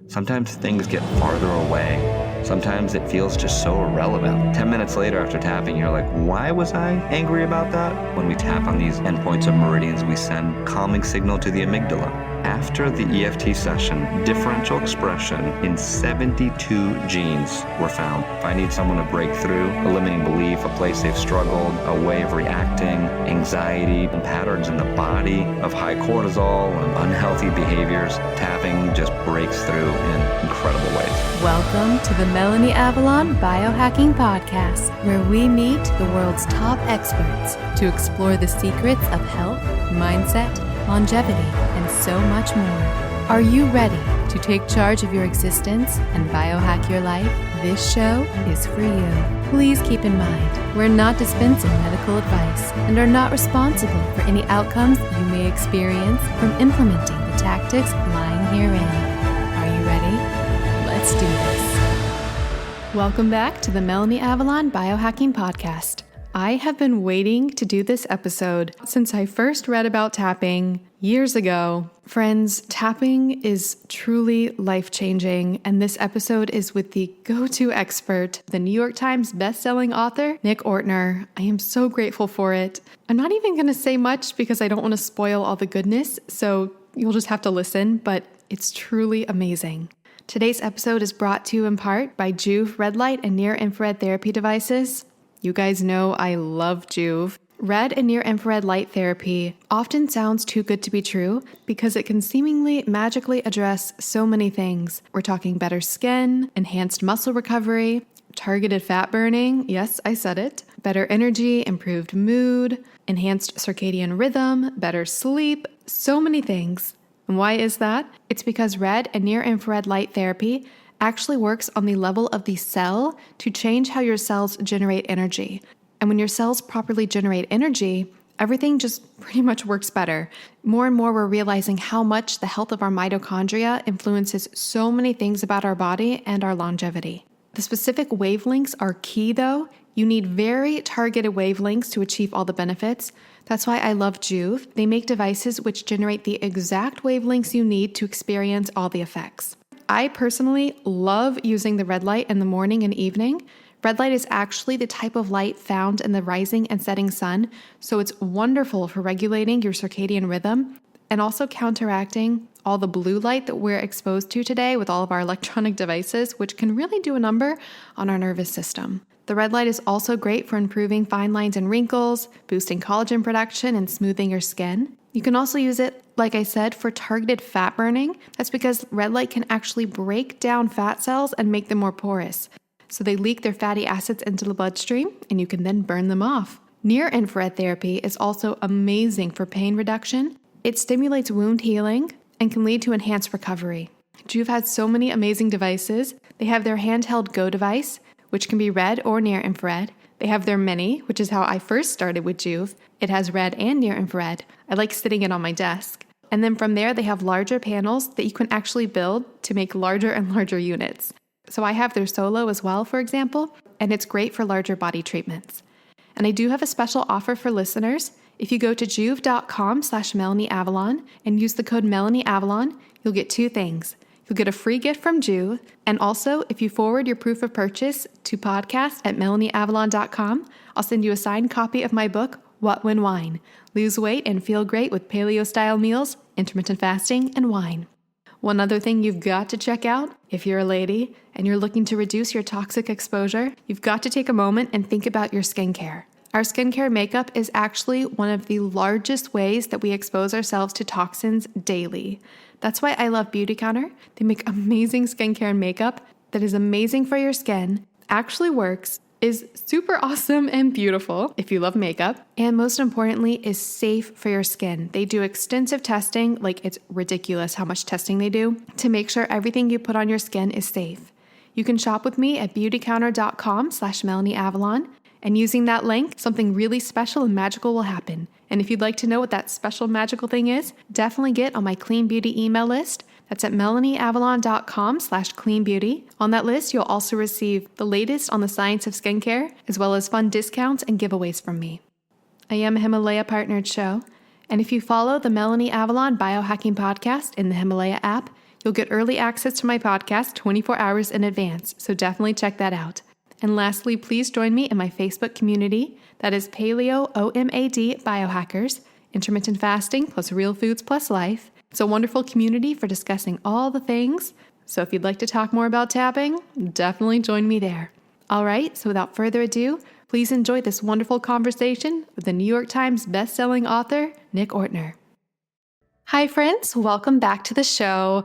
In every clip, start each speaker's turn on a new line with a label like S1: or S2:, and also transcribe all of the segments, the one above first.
S1: Sometimes things get farther away. Sometimes it feels just so irrelevant. 10 minutes later after tapping, you're like, why was I angry about that? When we tap on these endpoints of meridians, we send calming signal to the amygdala. After the EFT session, differential expression in 72 genes were found. If I need someone to break through a limiting belief, a place they've struggled, a way of reacting, anxiety, and patterns in the body of high cortisol and unhealthy behaviors, tapping just breaks through in incredible ways.
S2: Welcome to the Melanie Avalon Biohacking Podcast, where we meet the world's top experts to explore the secrets of health, mindset, longevity, and so much more. Are you ready to take charge of your existence and biohack your life? This show is for you. Please keep in mind, we're not dispensing medical advice and are not responsible for any outcomes you may experience from implementing the tactics lying herein. Are you ready? Let's do this. Welcome back to the Melanie Avalon Biohacking Podcast. I have been waiting to do this episode since I first read about tapping years ago. Friends, tapping is truly life-changing, and this episode is with the go-to expert, the New York Times best-selling author, Nick Ortner. I am so grateful for it. I'm not even going to say much because I don't want to spoil all the goodness, so you'll just have to listen, but it's truly amazing. Today's episode is brought to you in part by Joovv red light and near-infrared therapy devices. You guys know I love Joovv. Red and near-infrared light therapy often sounds too good to be true because it can seemingly magically address so many things. We're talking better skin, enhanced muscle recovery, targeted fat burning, yes, I said it, better energy, improved mood, enhanced circadian rhythm, better sleep, so many things. And why is that? It's because red and near-infrared light therapy actually works on the level of the cell to change how your cells generate energy. And when your cells properly generate energy, everything just pretty much works better. More and more, we're realizing how much the health of our mitochondria influences so many things about our body and our longevity. The specific wavelengths are key though. You need very targeted wavelengths to achieve all the benefits. That's why I love Joovv. They make devices which generate the exact wavelengths you need to experience all the effects. I personally love using the red light in the morning and evening. Red light is actually the type of light found in the rising and setting sun, so it's wonderful for regulating your circadian rhythm and also counteracting all the blue light that we're exposed to today with all of our electronic devices, which can really do a number on our nervous system. The red light is also great for improving fine lines and wrinkles, boosting collagen production, and smoothing your skin. You can also use it, like I said, for targeted fat burning. That's because red light can actually break down fat cells and make them more porous. So they leak their fatty acids into the bloodstream, and you can then burn them off. Near-infrared therapy is also amazing for pain reduction. It stimulates wound healing and can lead to enhanced recovery. Joovv has so many amazing devices. They have their handheld Go device, which can be red or near-infrared. They have their Mini, which is how I first started with Joovv. It has red and near-infrared. I like sitting it on my desk. And then from there, they have larger panels that you can actually build to make larger and larger units. So I have their Solo as well, for example, and it's great for larger body treatments. And I do have a special offer for listeners. If you go to joovv.com/MelanieAvalon and use the code MelanieAvalon, you'll get two things. You'll get a free gift from Joovv, and also if you forward your proof of purchase to podcast@MelanieAvalon.com, I'll send you a signed copy of my book, What When Wine? Lose weight and feel great with paleo-style meals, intermittent fasting, and wine. One other thing you've got to check out, if you're a lady and you're looking to reduce your toxic exposure, you've got to take a moment and think about your skincare. Our skincare makeup is actually one of the largest ways that we expose ourselves to toxins daily. That's why I love Beautycounter. They make amazing skincare and makeup that is amazing for your skin, actually works, is super awesome and beautiful if you love makeup, and most importantly is safe for your skin. They do extensive testing, like it's ridiculous how much testing they do, to make sure everything you put on your skin is safe. You can shop with me at beautycounter.com/MelanieAvalon, and using that link, something really special and magical will happen. And if you'd like to know what that special magical thing is, definitely get on my Clean Beauty email list. That's at melanieavalon.com/cleanbeauty. On that list, you'll also receive the latest on the science of skincare, as well as fun discounts and giveaways from me. I am a Himalaya partnered show, and if you follow the Melanie Avalon Biohacking Podcast in the Himalaya app, You'll get early access to my podcast 24 hours in advance, so definitely check that out. And lastly, please join me in my Facebook community. That is Paleo OMAD Biohackers, Intermittent Fasting plus Real Foods plus Life. It's a wonderful community for discussing all the things. So if you'd like to talk more about tapping, definitely join me there. All right, so without further ado, please enjoy this wonderful conversation with the New York Times bestselling author, Nick Ortner. Hi, friends. Welcome back to the show.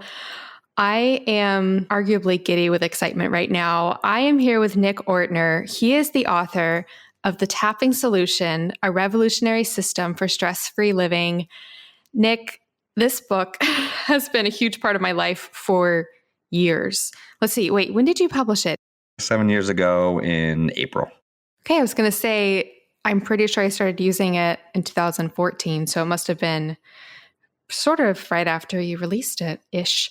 S2: I am arguably giddy with excitement right now. I am here with Nick Ortner. He is the author of The Tapping Solution, a revolutionary system for stress-free living. Nick, this book has been a huge part of my life for years. Let's see. Wait, when did you publish it?
S1: 7 years ago in April.
S2: Okay, I was going to say, I'm pretty sure I started using it in 2014, so it must have been sort of right after you released it-ish.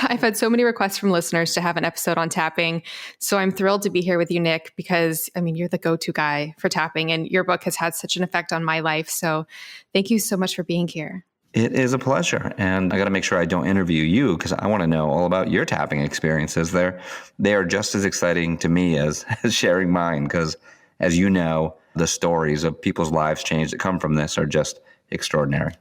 S2: I've had so many requests from listeners to have an episode on tapping, so I'm thrilled to be here with you, Nick, because, you're the go-to guy for tapping, and your book has had such an effect on my life, so thank you so much for being here.
S1: It is a pleasure, and I got to make sure I don't interview you because I want to know all about your tapping experiences. They are just as exciting to me as sharing mine because, as you know, the stories of people's lives changed that come from this are just extraordinary.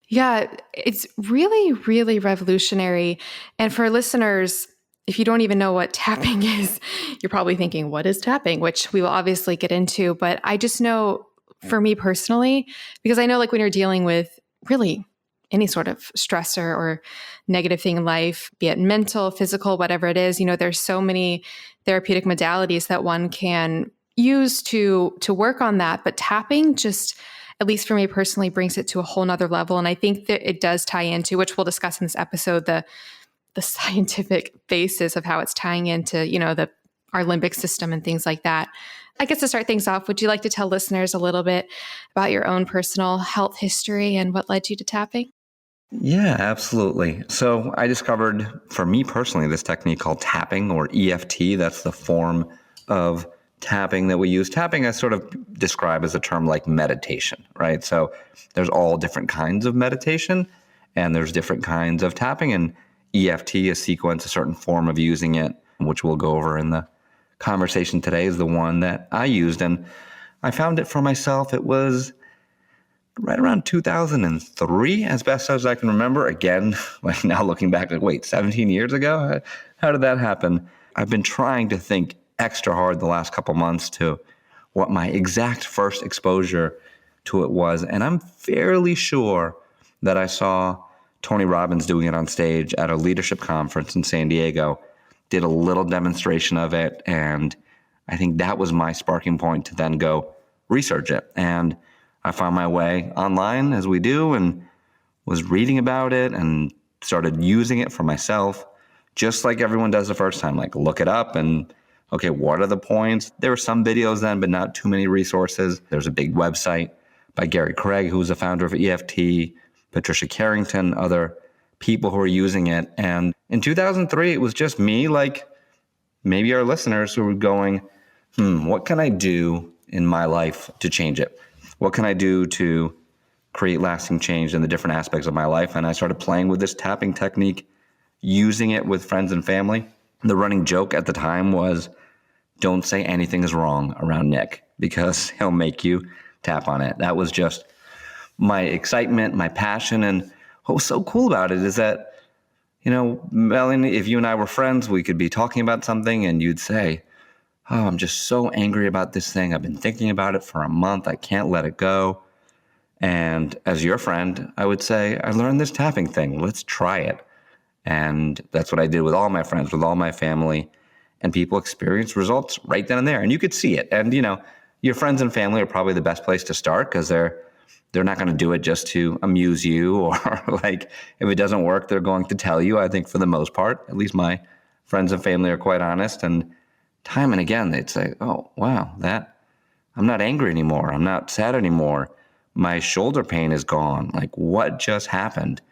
S2: Yeah, it's really, really revolutionary. And for listeners, if you don't even know what tapping is, you're probably thinking, what is tapping? Which we will obviously get into. But I just know for me personally, because I know like when you're dealing with really any sort of stressor or negative thing in life, be it mental, physical, whatever it is, there's so many therapeutic modalities that one can use to work on that. But tapping just, at least for me personally, brings it to a whole nother level. And I think that it does tie into, which we'll discuss in this episode, the scientific basis of how it's tying into, our limbic system and things like that. I guess to start things off, would you like to tell listeners a little bit about your own personal health history and what led you to tapping?
S1: Yeah, absolutely. So I discovered, for me personally, this technique called tapping, or EFT. That's the form of tapping that we use. Tapping I sort of describe as a term like meditation, right? So there's all different kinds of meditation, and there's different kinds of tapping, and EFT, a sequence, a certain form of using it, which we'll go over in the conversation today, is the one that I used. And I found it for myself. It was right around 2003, as best as I can remember. Again, like now looking back, like, wait, 17 years ago? How did that happen? I've been trying to think extra hard the last couple months to what my exact first exposure to it was. And I'm fairly sure that I saw Tony Robbins doing it on stage at a leadership conference in San Diego, did a little demonstration of it. And I think that was my sparking point to then go research it. And I found my way online, as we do, and was reading about it and started using it for myself, just like everyone does the first time, like look it up and, okay, what are the points? There were some videos then, but not too many resources. There's a big website by Gary Craig, who was the founder of EFT, Patricia Carrington, other people who are using it. And in 2003, it was just me, like maybe our listeners, who were going, what can I do in my life to change it? What can I do to create lasting change in the different aspects of my life? And I started playing with this tapping technique, using it with friends and family. The running joke at the time was, don't say anything is wrong around Nick because he'll make you tap on it. That was just my excitement, my passion. And what was so cool about it is that, Melanie, if you and I were friends, we could be talking about something and you'd say, oh, I'm just so angry about this thing. I've been thinking about it for a month. I can't let it go. And as your friend, I would say, I learned this tapping thing. Let's try it. And that's what I did with all my friends, with all my family. And people experienced results right then and there. And you could see it. And, your friends and family are probably the best place to start because they're not going to do it just to amuse you, or like if it doesn't work, they're going to tell you. I think for the most part, at least my friends and family are quite honest. And time and again, they'd say, oh, wow, I'm not angry anymore. I'm not sad anymore. My shoulder pain is gone. Like, what just happened?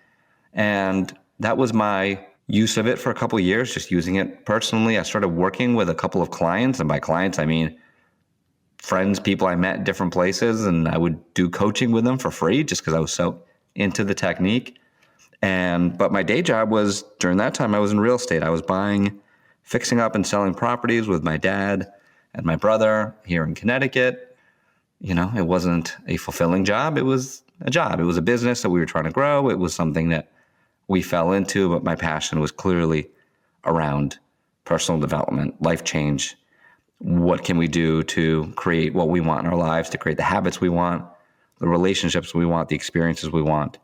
S1: And that was my use of it for a couple of years, just using it personally. I started working with a couple of clients, and by clients, I mean friends, people I met at different places, and I would do coaching with them for free just because I was so into the technique. But my day job was, during that time, I was in real estate. I was fixing up and selling properties with my dad and my brother here in Connecticut. It wasn't a fulfilling job. It was a job. It was a business that we were trying to grow. It was something that we fell into, but my passion was clearly around personal development, life change. What can we do to create what we want in our lives, to create the habits we want, the relationships we want, the experiences we want?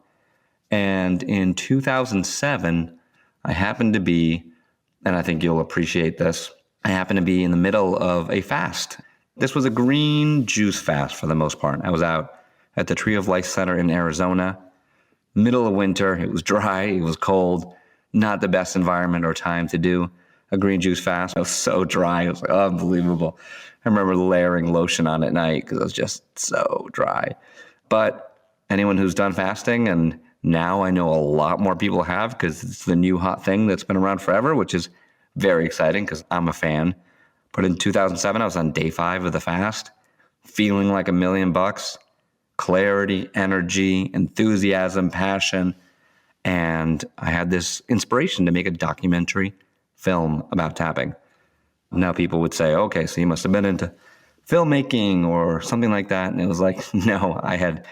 S1: And in 2007, I happened to be, and I think you'll appreciate this, I happened to be in the middle of a fast. This was a green juice fast for the most part. I was out at the Tree of Life Center in Arizona, middle of winter. It was dry, it was cold, not the best environment or time to do a green juice fast. I was so dry, it was like unbelievable. I remember layering lotion on at night because I was just so dry. But anyone who's done fasting, and now I know a lot more people have because it's the new hot thing that's been around forever, which is very exciting because I'm a fan. But in 2007, I was on day 5 of the fast, feeling like $1 million, clarity, energy, enthusiasm, passion. And I had this inspiration to make a documentary film about tapping. Now people would say, okay, so you must have been into filmmaking or something like that. And it was like, no, I had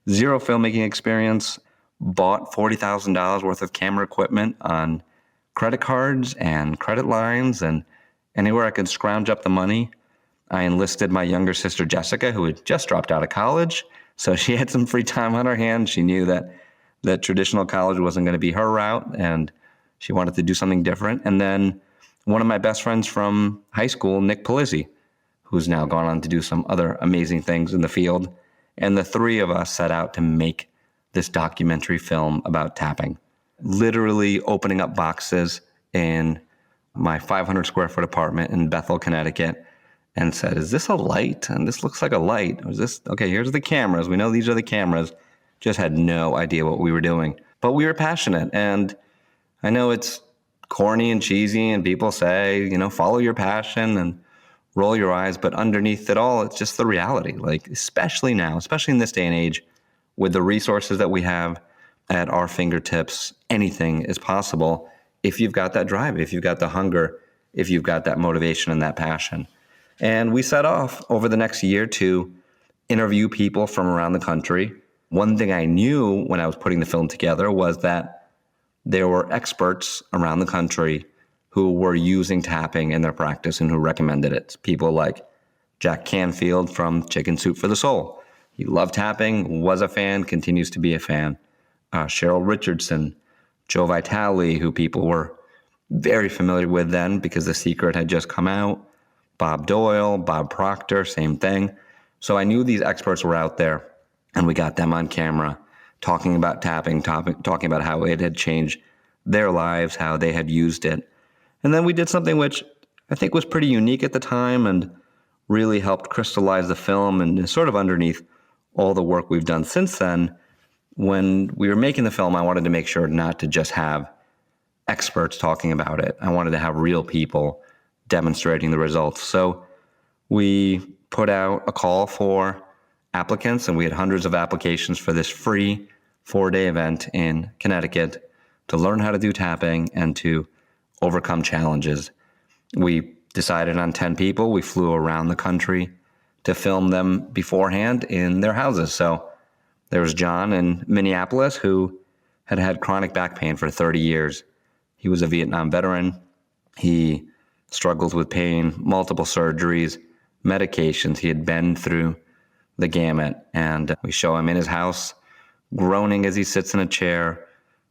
S1: zero filmmaking experience, bought $40,000 worth of camera equipment on credit cards and credit lines, and anywhere I could scrounge up the money. I enlisted my younger sister, Jessica, who had just dropped out of college. So she had some free time on her hands. She knew that traditional college wasn't going to be her route, and she wanted to do something different. And then one of my best friends from high school, Nick Polizzi, who's now gone on to do some other amazing things in the field. And the three of us set out to make this documentary film about tapping, literally opening up boxes in my 500 square foot apartment in Bethel, Connecticut, and said, is this a light? And this looks like a light. Or is this, okay, here's the cameras. We know these are the cameras. Just had no idea what we were doing. But we were passionate. And I know it's corny and cheesy, and people say, follow your passion and roll your eyes. But underneath it all, it's just the reality. Like, especially now, especially in this day and age, with the resources that we have at our fingertips, anything is possible if you've got that drive, if you've got the hunger, if you've got that motivation and that passion. And we set off over the next year to interview people from around the country. One thing I knew when I was putting the film together was that there were experts around the country who were using tapping in their practice and who recommended it. People like Jack Canfield from Chicken Soup for the Soul. He loved tapping, was a fan, continues to be a fan. Cheryl Richardson, Joe Vitale, who people were very familiar with then because The Secret had just come out. Bob Doyle, Bob Proctor, same thing. So I knew these experts were out there, and we got them on camera talking about tapping, talking about how it had changed their lives, how they had used it. And then we did something which I think was pretty unique at the time and really helped crystallize the film and is sort of underneath all the work we've done since then. When we were making the film, I wanted to make sure not to just have experts talking about it. I wanted to have real people demonstrating the results. So we put out a call for applicants, and we had hundreds of applications for this free 4-day event in Connecticut to learn how to do tapping and to overcome challenges. We decided on 10 people. We flew around the country to film them beforehand in their houses. So there was John in Minneapolis, who had had chronic back pain for 30 years. He was a Vietnam veteran. He struggled with pain, multiple surgeries, medications. He had been through the gamut. And we show him in his house, groaning as he sits in a chair,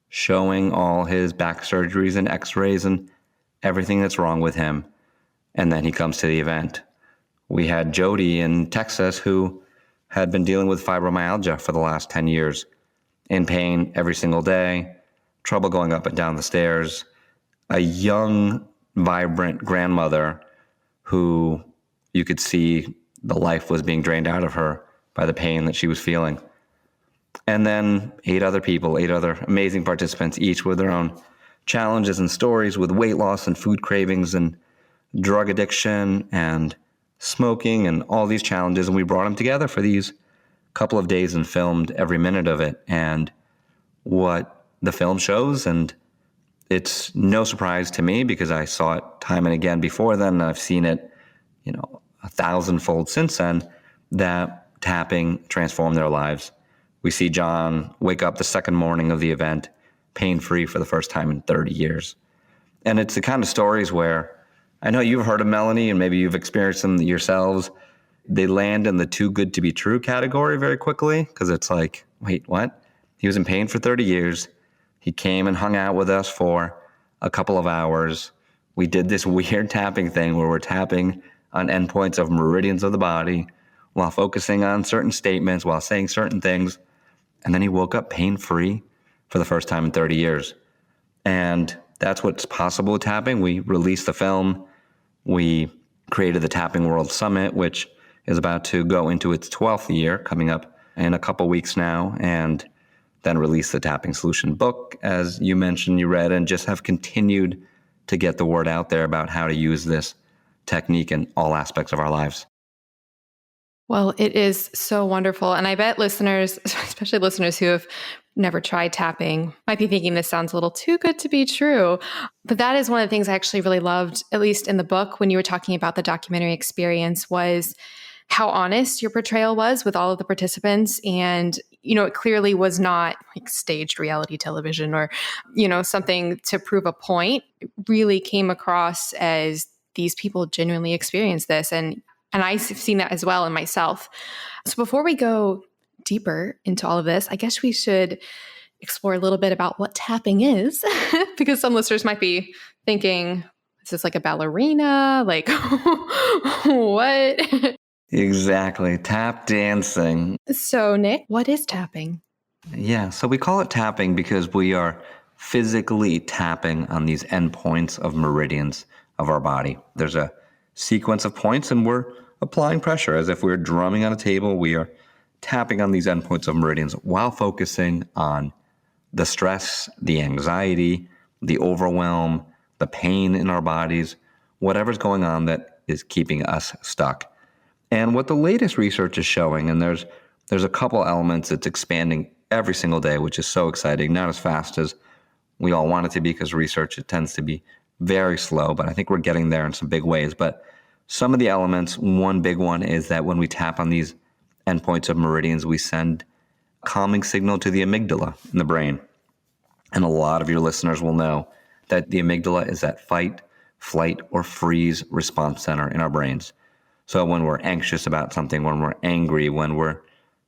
S1: showing all his back surgeries and x-rays and everything that's wrong with him. And then he comes to the event. We had Jody in Texas, who had been dealing with fibromyalgia for the last 10 years, in pain every single day, trouble going up and down the stairs, a young, vibrant grandmother who you could see the life was being drained out of her by the pain that she was feeling. And then 8 other people, 8 other amazing participants, each with their own challenges and stories with weight loss and food cravings and drug addiction and smoking and all these challenges. And we brought them together for these couple of days and filmed every minute of it. And what the film shows. And it's no surprise to me because I saw it time and again before then. And I've seen it, 1,000-fold since then, that tapping transformed their lives. We see John wake up the second morning of the event pain-free for the first time in 30 years. And it's the kind of stories where I know you've heard of Melanie and maybe you've experienced them yourselves. They land in the too good to be true category very quickly because it's like, wait, what? He was in pain for 30 years. He came and hung out with us for a couple of hours. We did this weird tapping thing where we're tapping on endpoints of meridians of the body while focusing on certain statements, while saying certain things. And then he woke up pain-free for the first time in 30 years. And that's what's possible with tapping. We released the film. We created the Tapping World Summit, which is about to go into its 12th year, coming up in a couple weeks now, and then release the Tapping Solution book, as you mentioned, you read, and just have continued to get the word out there about how to use this technique in all aspects of our lives.
S2: Well, it is so wonderful. And I bet listeners, especially listeners who have never tried tapping, might be thinking this sounds a little too good to be true. But that is one of the things I actually really loved, at least in the book, when you were talking about the documentary experience, was how honest your portrayal was with all of the participants. And, it clearly was not like staged reality television or, something to prove a point. It really came across as these people genuinely experienced this. And I've seen that as well in myself. So before we go deeper into all of this, I guess we should explore a little bit about what tapping is, because some listeners might be thinking, is this like a ballerina? Like, what?
S1: Exactly. Tap dancing.
S2: So, Nick, what is tapping?
S1: Yeah, so we call it tapping because we are physically tapping on these endpoints of meridians of our body. There's a sequence of points and we're applying pressure as if we're drumming on a table. We are tapping on these endpoints of meridians while focusing on the stress, the anxiety, the overwhelm, the pain in our bodies, whatever's going on that is keeping us stuck. And what the latest research is showing, and there's a couple elements that's expanding every single day, which is so exciting, not as fast as we all want it to be because research, it tends to be very slow, but I think we're getting there in some big ways. But some of the elements, one big one is that when we tap on these endpoints of meridians, we send a calming signal to the amygdala in the brain. And a lot of your listeners will know that the amygdala is that fight, flight, or freeze response center in our brains. So when we're anxious about something, when we're angry, when we're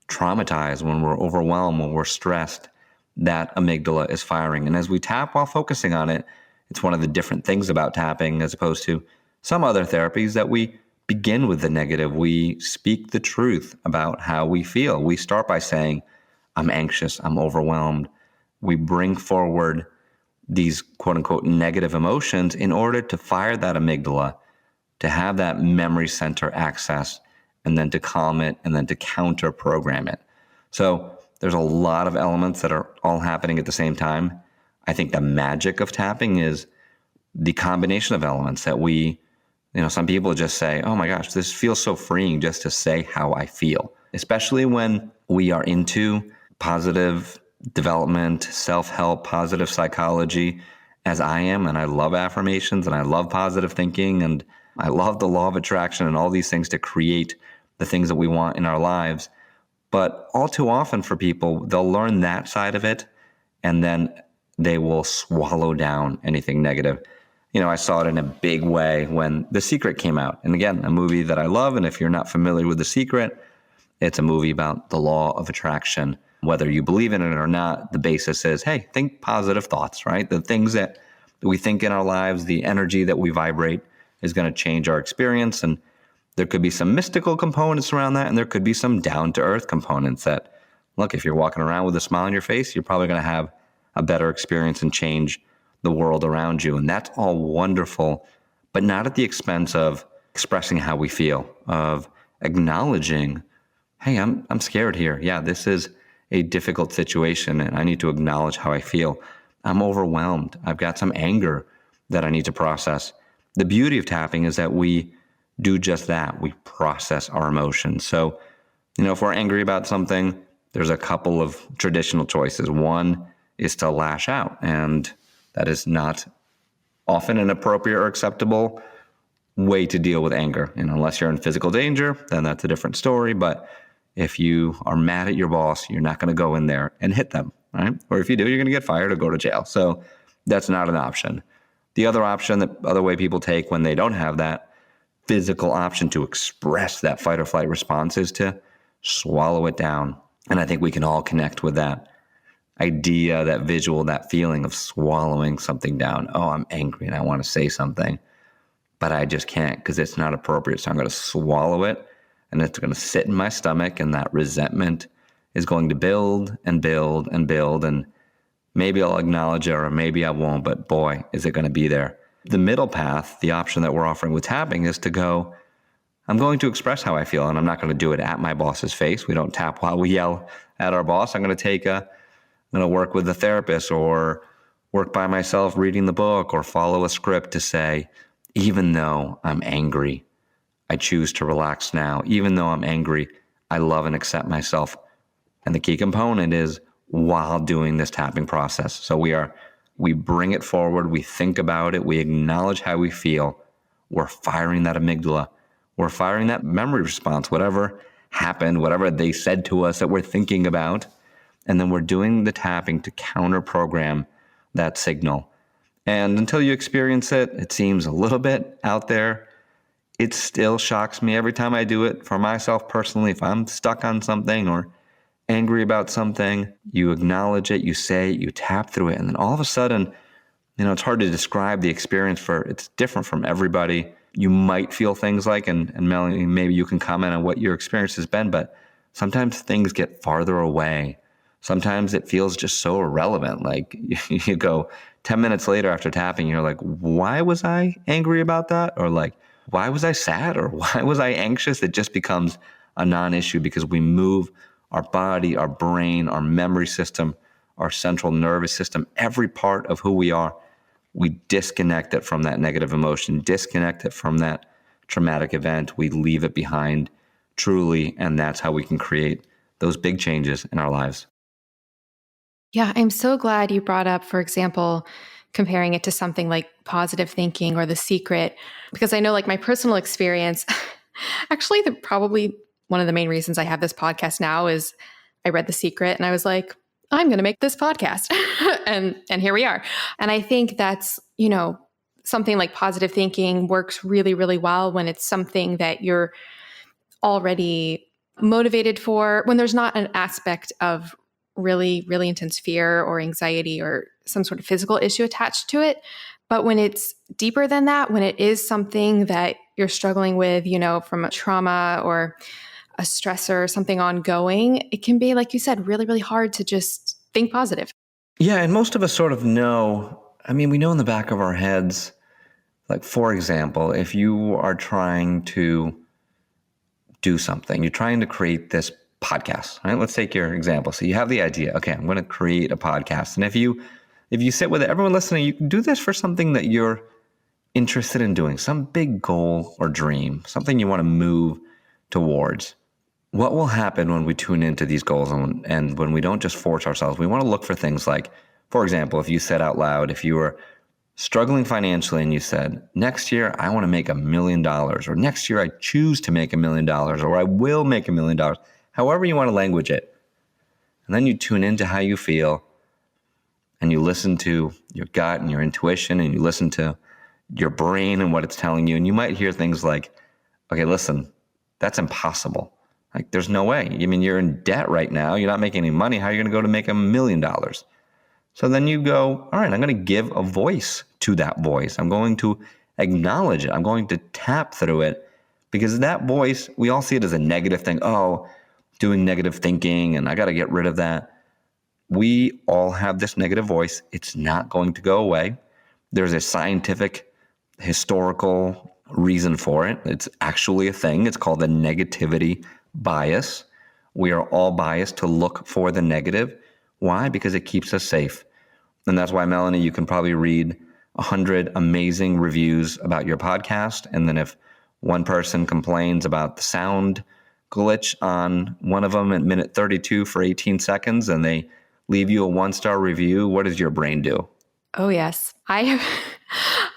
S1: traumatized, when we're overwhelmed, when we're stressed, that amygdala is firing. And as we tap while focusing on it, it's one of the different things about tapping as opposed to some other therapies that we begin with the negative. We speak the truth about how we feel. We start by saying, I'm anxious, I'm overwhelmed. We bring forward these quote unquote negative emotions in order to fire that amygdala, to have that memory center access, and then to calm it, and then to counter program it. So there's a lot of elements that are all happening at the same time. I think the magic of tapping is the combination of elements that we, some people just say, oh my gosh, this feels so freeing just to say how I feel, especially when we are into positive development, self-help, positive psychology, as I am. And I love affirmations and I love positive thinking and I love the law of attraction and all these things to create the things that we want in our lives. But all too often for people, they'll learn that side of it and then they will swallow down anything negative. I saw it in a big way when The Secret came out. And again, a movie that I love. And if you're not familiar with The Secret, it's a movie about the law of attraction. Whether you believe in it or not, the basis is, hey, think positive thoughts, right? The things that we think in our lives, the energy that we vibrate is going to change our experience. And there could be some mystical components around that. And there could be some down-to-earth components that, look, if you're walking around with a smile on your face, you're probably going to have a better experience and change the world around you. And that's all wonderful, but not at the expense of expressing how we feel, of acknowledging, hey, I'm scared here. Yeah, this is a difficult situation and I need to acknowledge how I feel. I'm overwhelmed. I've got some anger that I need to process. The beauty of tapping is that we do just that. We process our emotions. So, if we're angry about something, there's a couple of traditional choices. One is to lash out. And that is not often an appropriate or acceptable way to deal with anger. And unless you're in physical danger, then that's a different story. But if you are mad at your boss, you're not going to go in there and hit them, right? Or if you do, you're going to get fired or go to jail. So that's not an option. The other option, the other way people take when they don't have that physical option to express that fight or flight response, is to swallow it down. And I think we can all connect with that idea, that visual, that feeling of swallowing something down. Oh, I'm angry and I want to say something, but I just can't because it's not appropriate. So I'm going to swallow it, and it's going to sit in my stomach, and that resentment is going to build and build and build. And maybe I'll acknowledge it, or maybe I won't, but boy, is it going to be there. The middle path, the option that we're offering with tapping, is to go, I'm going to express how I feel, and I'm not going to do it at my boss's face. We don't tap while we yell at our boss. I'm going to work with a therapist, or work by myself reading the book, or follow a script to say, even though I'm angry, I choose to relax now. Even though I'm angry, I love and accept myself. And the key component is while doing this tapping process. So we bring it forward, we think about it, we acknowledge how we feel. We're firing that amygdala. We're firing that memory response, whatever happened, whatever they said to us that we're thinking about. And then we're doing the tapping to counter program that signal. And until you experience it, it seems a little bit out there. It still shocks me every time I do it for myself personally. If I'm stuck on something or angry about something, you acknowledge it, you say it, you tap through it. And then all of a sudden, it's hard to describe the experience, it's different from everybody. You might feel things like, and Melanie, maybe you can comment on what your experience has been, but sometimes things get farther away. Sometimes it feels just so irrelevant. Like you go 10 minutes later after tapping, you're like, why was I angry about that? Or like, why was I sad? Or why was I anxious? It just becomes a non-issue because we move our body, our brain, our memory system, our central nervous system, every part of who we are. We disconnect it from that negative emotion, disconnect it from that traumatic event. We leave it behind truly, and that's how we can create those big changes in our lives.
S3: Yeah, I'm so glad you brought up, for example, comparing it to something like positive thinking or The Secret, because I know like my personal experience, actually probably one of the main reasons I have this podcast now is I read The Secret and I was like, I'm going to make this podcast. and here we are. And I think that's, something like positive thinking works really, really well when it's something that you're already motivated for, when there's not an aspect of really, really intense fear or anxiety or some sort of physical issue attached to it. But when it's deeper than that, when it is something that you're struggling with, from a trauma or a stressor, something ongoing, it can be, like you said, really, really hard to just think positive.
S1: Yeah, and most of us sort of know, we know in the back of our heads, like, for example, if you are trying to do something, you're trying to create this podcast, right? Let's take your example. So you have the idea, okay, I'm going to create a podcast. And if you sit with it, everyone listening, you can do this for something that you're interested in doing, some big goal or dream, something you want to move towards. What will happen when we tune into these goals and when we don't just force ourselves? We want to look for things like, for example, if you said out loud, if you were struggling financially and you said, next year I want to make $1 million, or next year I choose to make $1 million, or I will make $1 million, however you want to language it. And then you tune into how you feel, and you listen to your gut and your intuition, and you listen to your brain and what it's telling you. And you might hear things like, okay, listen, that's impossible. Like, there's no way. You're in debt right now. You're not making any money. How are you going to go to make $1 million? So then you go, all right, I'm going to give a voice to that voice. I'm going to acknowledge it. I'm going to tap through it, because that voice, we all see it as a negative thing. Oh, doing negative thinking, and I got to get rid of that. We all have this negative voice. It's not going to go away. There's a scientific, historical reason for it. It's actually a thing. It's called the negativity bias. We are all biased to look for the negative. Why? Because it keeps us safe. And that's why, Melanie, you can probably read 100 amazing reviews about your podcast. And then if one person complains about the sound glitch on one of them at minute 32 for 18 seconds, and they leave you a 1-star review, what does your brain do?
S3: Oh, yes. I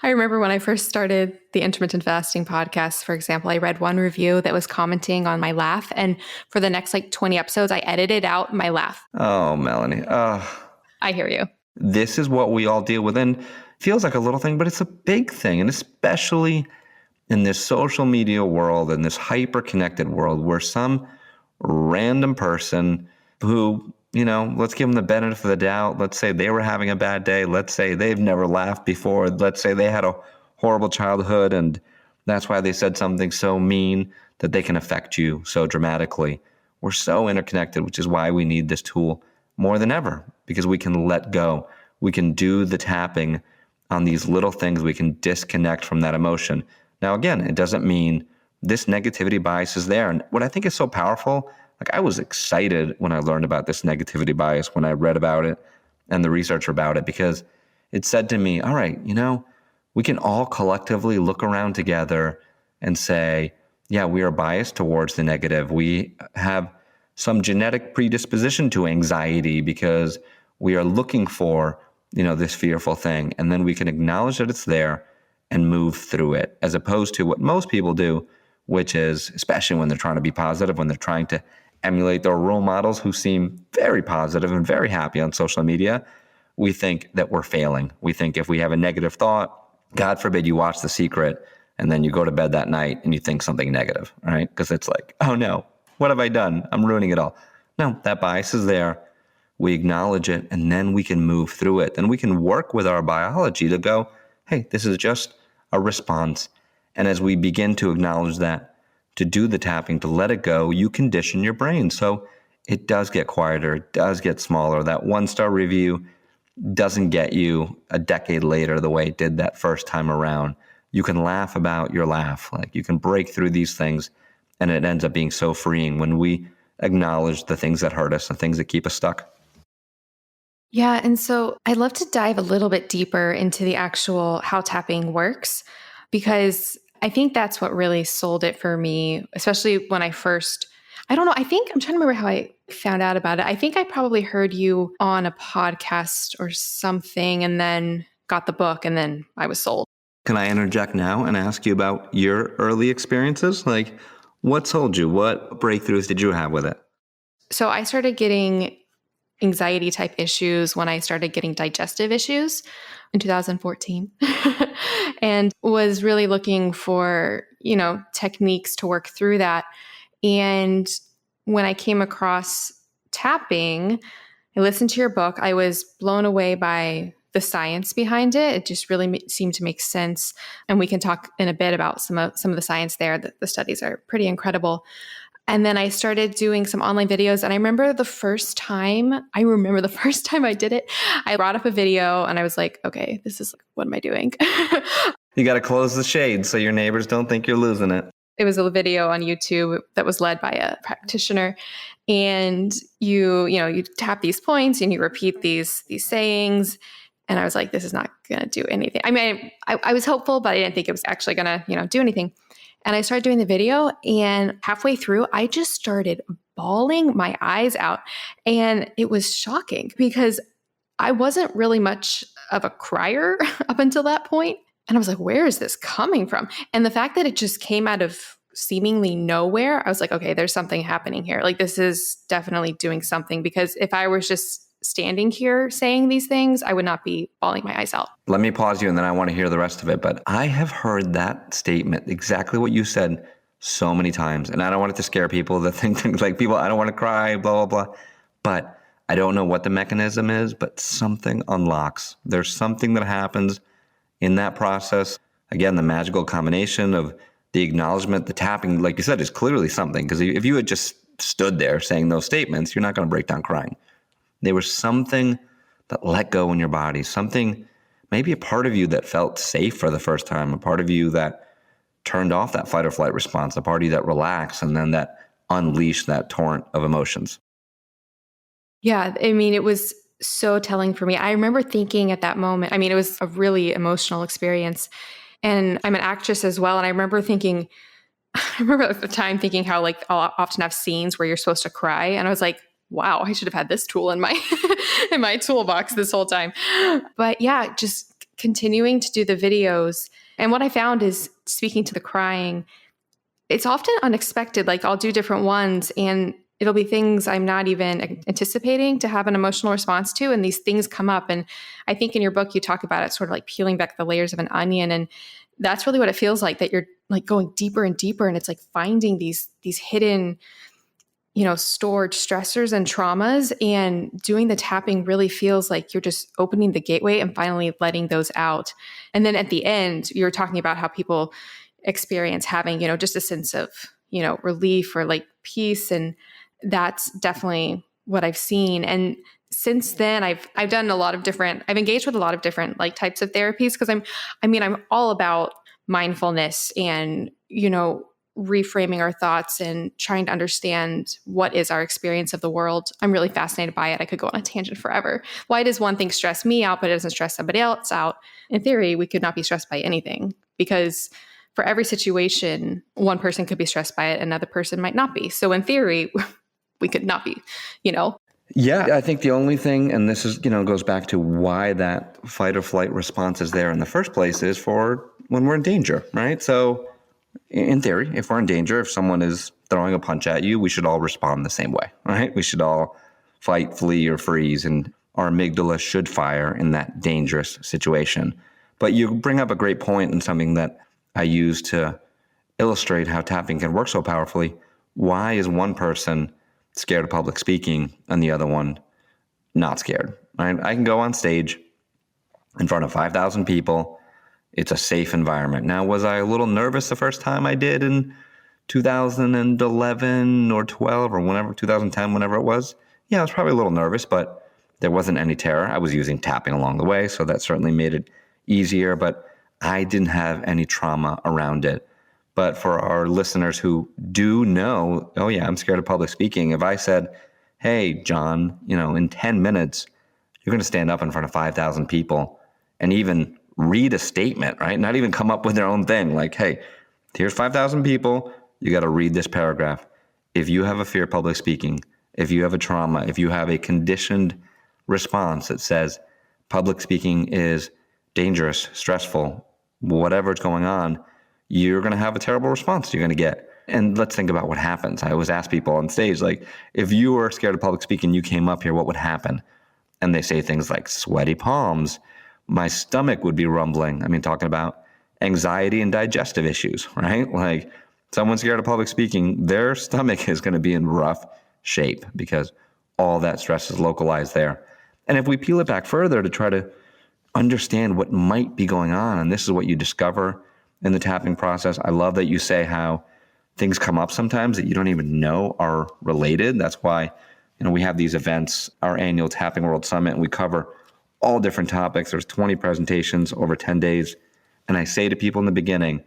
S3: remember when I first started the intermittent fasting podcast, for example, I read one review that was commenting on my laugh. And for the next 20 episodes, I edited out my laugh.
S1: Oh, Melanie.
S3: I hear you.
S1: This is what we all deal with. And it feels like a little thing, but it's a big thing. And especially in this social media world, in this hyper-connected world where some random person who, let's give them the benefit of the doubt. Let's say they were having a bad day. Let's say they've never laughed before. Let's say they had a horrible childhood and that's why they said something so mean that they can affect you so dramatically. We're so interconnected, which is why we need this tool more than ever, because we can let go. We can do the tapping on these little things. We can disconnect from that emotion. Now, again, it doesn't mean this negativity bias is there. And what I think is so powerful, I was excited when I learned about this negativity bias, when I read about it and the research about it, because it said to me, all right, we can all collectively look around together and say, yeah, we are biased towards the negative. We have some genetic predisposition to anxiety because we are looking for, this fearful thing. And then we can acknowledge that it's there and move through it, as opposed to what most people do, which is, especially when they're trying to be positive, when they're trying to emulate their role models who seem very positive and very happy on social media, we think that we're failing. We think if we have a negative thought, God forbid you watch The Secret and then you go to bed that night and you think something negative, right? Because it's like, oh no, what have I done? I'm ruining it all. No, that bias is there. We acknowledge it and then we can move through it. And we can work with our biology to go, hey, this is just a response. And as we begin to acknowledge that, to do the tapping, to let it go, you condition your brain. So it does get quieter, it does get smaller. That 1-star review doesn't get you a decade later the way it did that first time around. You can laugh about your laugh. You can break through these things, and it ends up being so freeing when we acknowledge the things that hurt us, the things that keep us stuck.
S3: Yeah. And so I'd love to dive a little bit deeper into the actual how tapping works, because I think that's what really sold it for me, especially when I don't know, I'm trying to remember how I found out about it. I think I probably heard you on a podcast or something and then got the book and then I was sold.
S1: Can I interject now and ask you about your early experiences? What sold you? What breakthroughs did you have with it?
S3: So I started getting anxiety type issues when I started getting digestive issues in 2014 and was really looking for, techniques to work through that. And when I came across tapping, I listened to your book. I was blown away by the science behind it. It just really seemed to make sense. And we can talk in a bit about some of the science there. The studies are pretty incredible. And then I started doing some online videos. And I remember the first time I did it, I brought up a video and I was like, okay, what am I doing?
S1: You got to close the shade so your neighbors don't think you're losing it.
S3: It was a video on YouTube that was led by a practitioner. And you tap these points and you repeat these sayings. And I was like, this is not going to do anything. I mean, I was hopeful, but I didn't think it was actually going to, do anything. And I started doing the video and halfway through, I just started bawling my eyes out. And it was shocking because I wasn't really much of a crier up until that point. And I was like, where is this coming from? And the fact that it just came out of seemingly nowhere, I was like, okay, there's something happening here. This is definitely doing something, because if I was just standing here saying these things, I would not be bawling my eyes out.
S1: Let me pause you and then I want to hear the rest of it. But I have heard that statement, exactly what you said, so many times. And I don't want it to scare people that think things like people, I don't want to cry, blah, blah, blah. But I don't know what the mechanism is, but something unlocks. There's something that happens in that process. Again, the magical combination of the acknowledgement, the tapping, like you said, is clearly something. Because if you had just stood there saying those statements, you're not going to break down crying. There was something that let go in your body, something, maybe a part of you that felt safe for the first time, a part of you that turned off that fight or flight response, a part of you that relaxed, and then that unleashed that torrent of emotions.
S3: Yeah, I mean, it was so telling for me. I remember thinking at that moment, it was a really emotional experience. And I'm an actress as well. And I remember at the time thinking how I'll often have scenes where you're supposed to cry. And I was like, wow, I should have had this tool in my in my toolbox this whole time. But yeah, just continuing to do the videos. And what I found is, speaking to the crying, it's often unexpected. Like, I'll do different ones and it'll be things I'm not even anticipating to have an emotional response to. And these things come up. And I think in your book, you talk about it sort of like peeling back the layers of an onion. And that's really what it feels like, that you're like going deeper and deeper. And it's like finding these hidden, stored stressors and traumas, and doing the tapping really feels like you're just opening the gateway and finally letting those out. And then at the end, you were talking about how people experience having, just a sense of, relief or like peace. And that's definitely what I've seen. And since then I've done I've engaged with a lot of different like types of therapies, because I'm all about mindfulness and, reframing our thoughts and trying to understand what is our experience of the world. I'm really fascinated by it. I could go on a tangent forever. Why does one thing stress me out, but it doesn't stress somebody else out? In theory, we could not be stressed by anything, because for every situation, one person could be stressed by it, another person might not be. So in theory, we could not be,
S1: Yeah, I think the only thing, and this is, goes back to why that fight or flight response is there in the first place, is for when we're in danger, right? So in theory, if we're in danger, if someone is throwing a punch at you, we should all respond the same way, right? We should all fight, flee, or freeze, and our amygdala should fire in that dangerous situation. But you bring up a great point, and something that I use to illustrate how tapping can work so powerfully. Why is one person scared of public speaking and the other one not scared? Right? I can go on stage in front of 5,000 people. It's a safe environment. Now, was I a little nervous the first time I did in 2011 or 12 or whenever, 2010, whenever it was? Yeah, I was probably a little nervous, but there wasn't any terror. I was using tapping along the way, so that certainly made it easier, but I didn't have any trauma around it. But for our listeners who do know, oh yeah, I'm scared of public speaking. If I said, hey, John, in 10 minutes, you're going to stand up in front of 5,000 people and even read a statement, right? Not even come up with their own thing. Like, hey, here's 5,000 people. You got to read this paragraph. If you have a fear of public speaking, if you have a trauma, if you have a conditioned response that says public speaking is dangerous, stressful, whatever's going on, you're going to have a terrible response you're going to get. And let's think about what happens. I always ask people on stage, like, if you were scared of public speaking, you came up here, what would happen? And they say things like sweaty palms, my stomach would be rumbling. Talking about anxiety and digestive issues, right? Like, someone scared of public speaking, their stomach is going to be in rough shape because all that stress is localized there. And if we peel it back further to try to understand what might be going on, and this is what you discover in the tapping process. I love that you say how things come up sometimes that you don't even know are related. That's why, we have these events, our annual Tapping World Summit, and we cover all different topics. There's 20 presentations over 10 days. And I say to people in the beginning,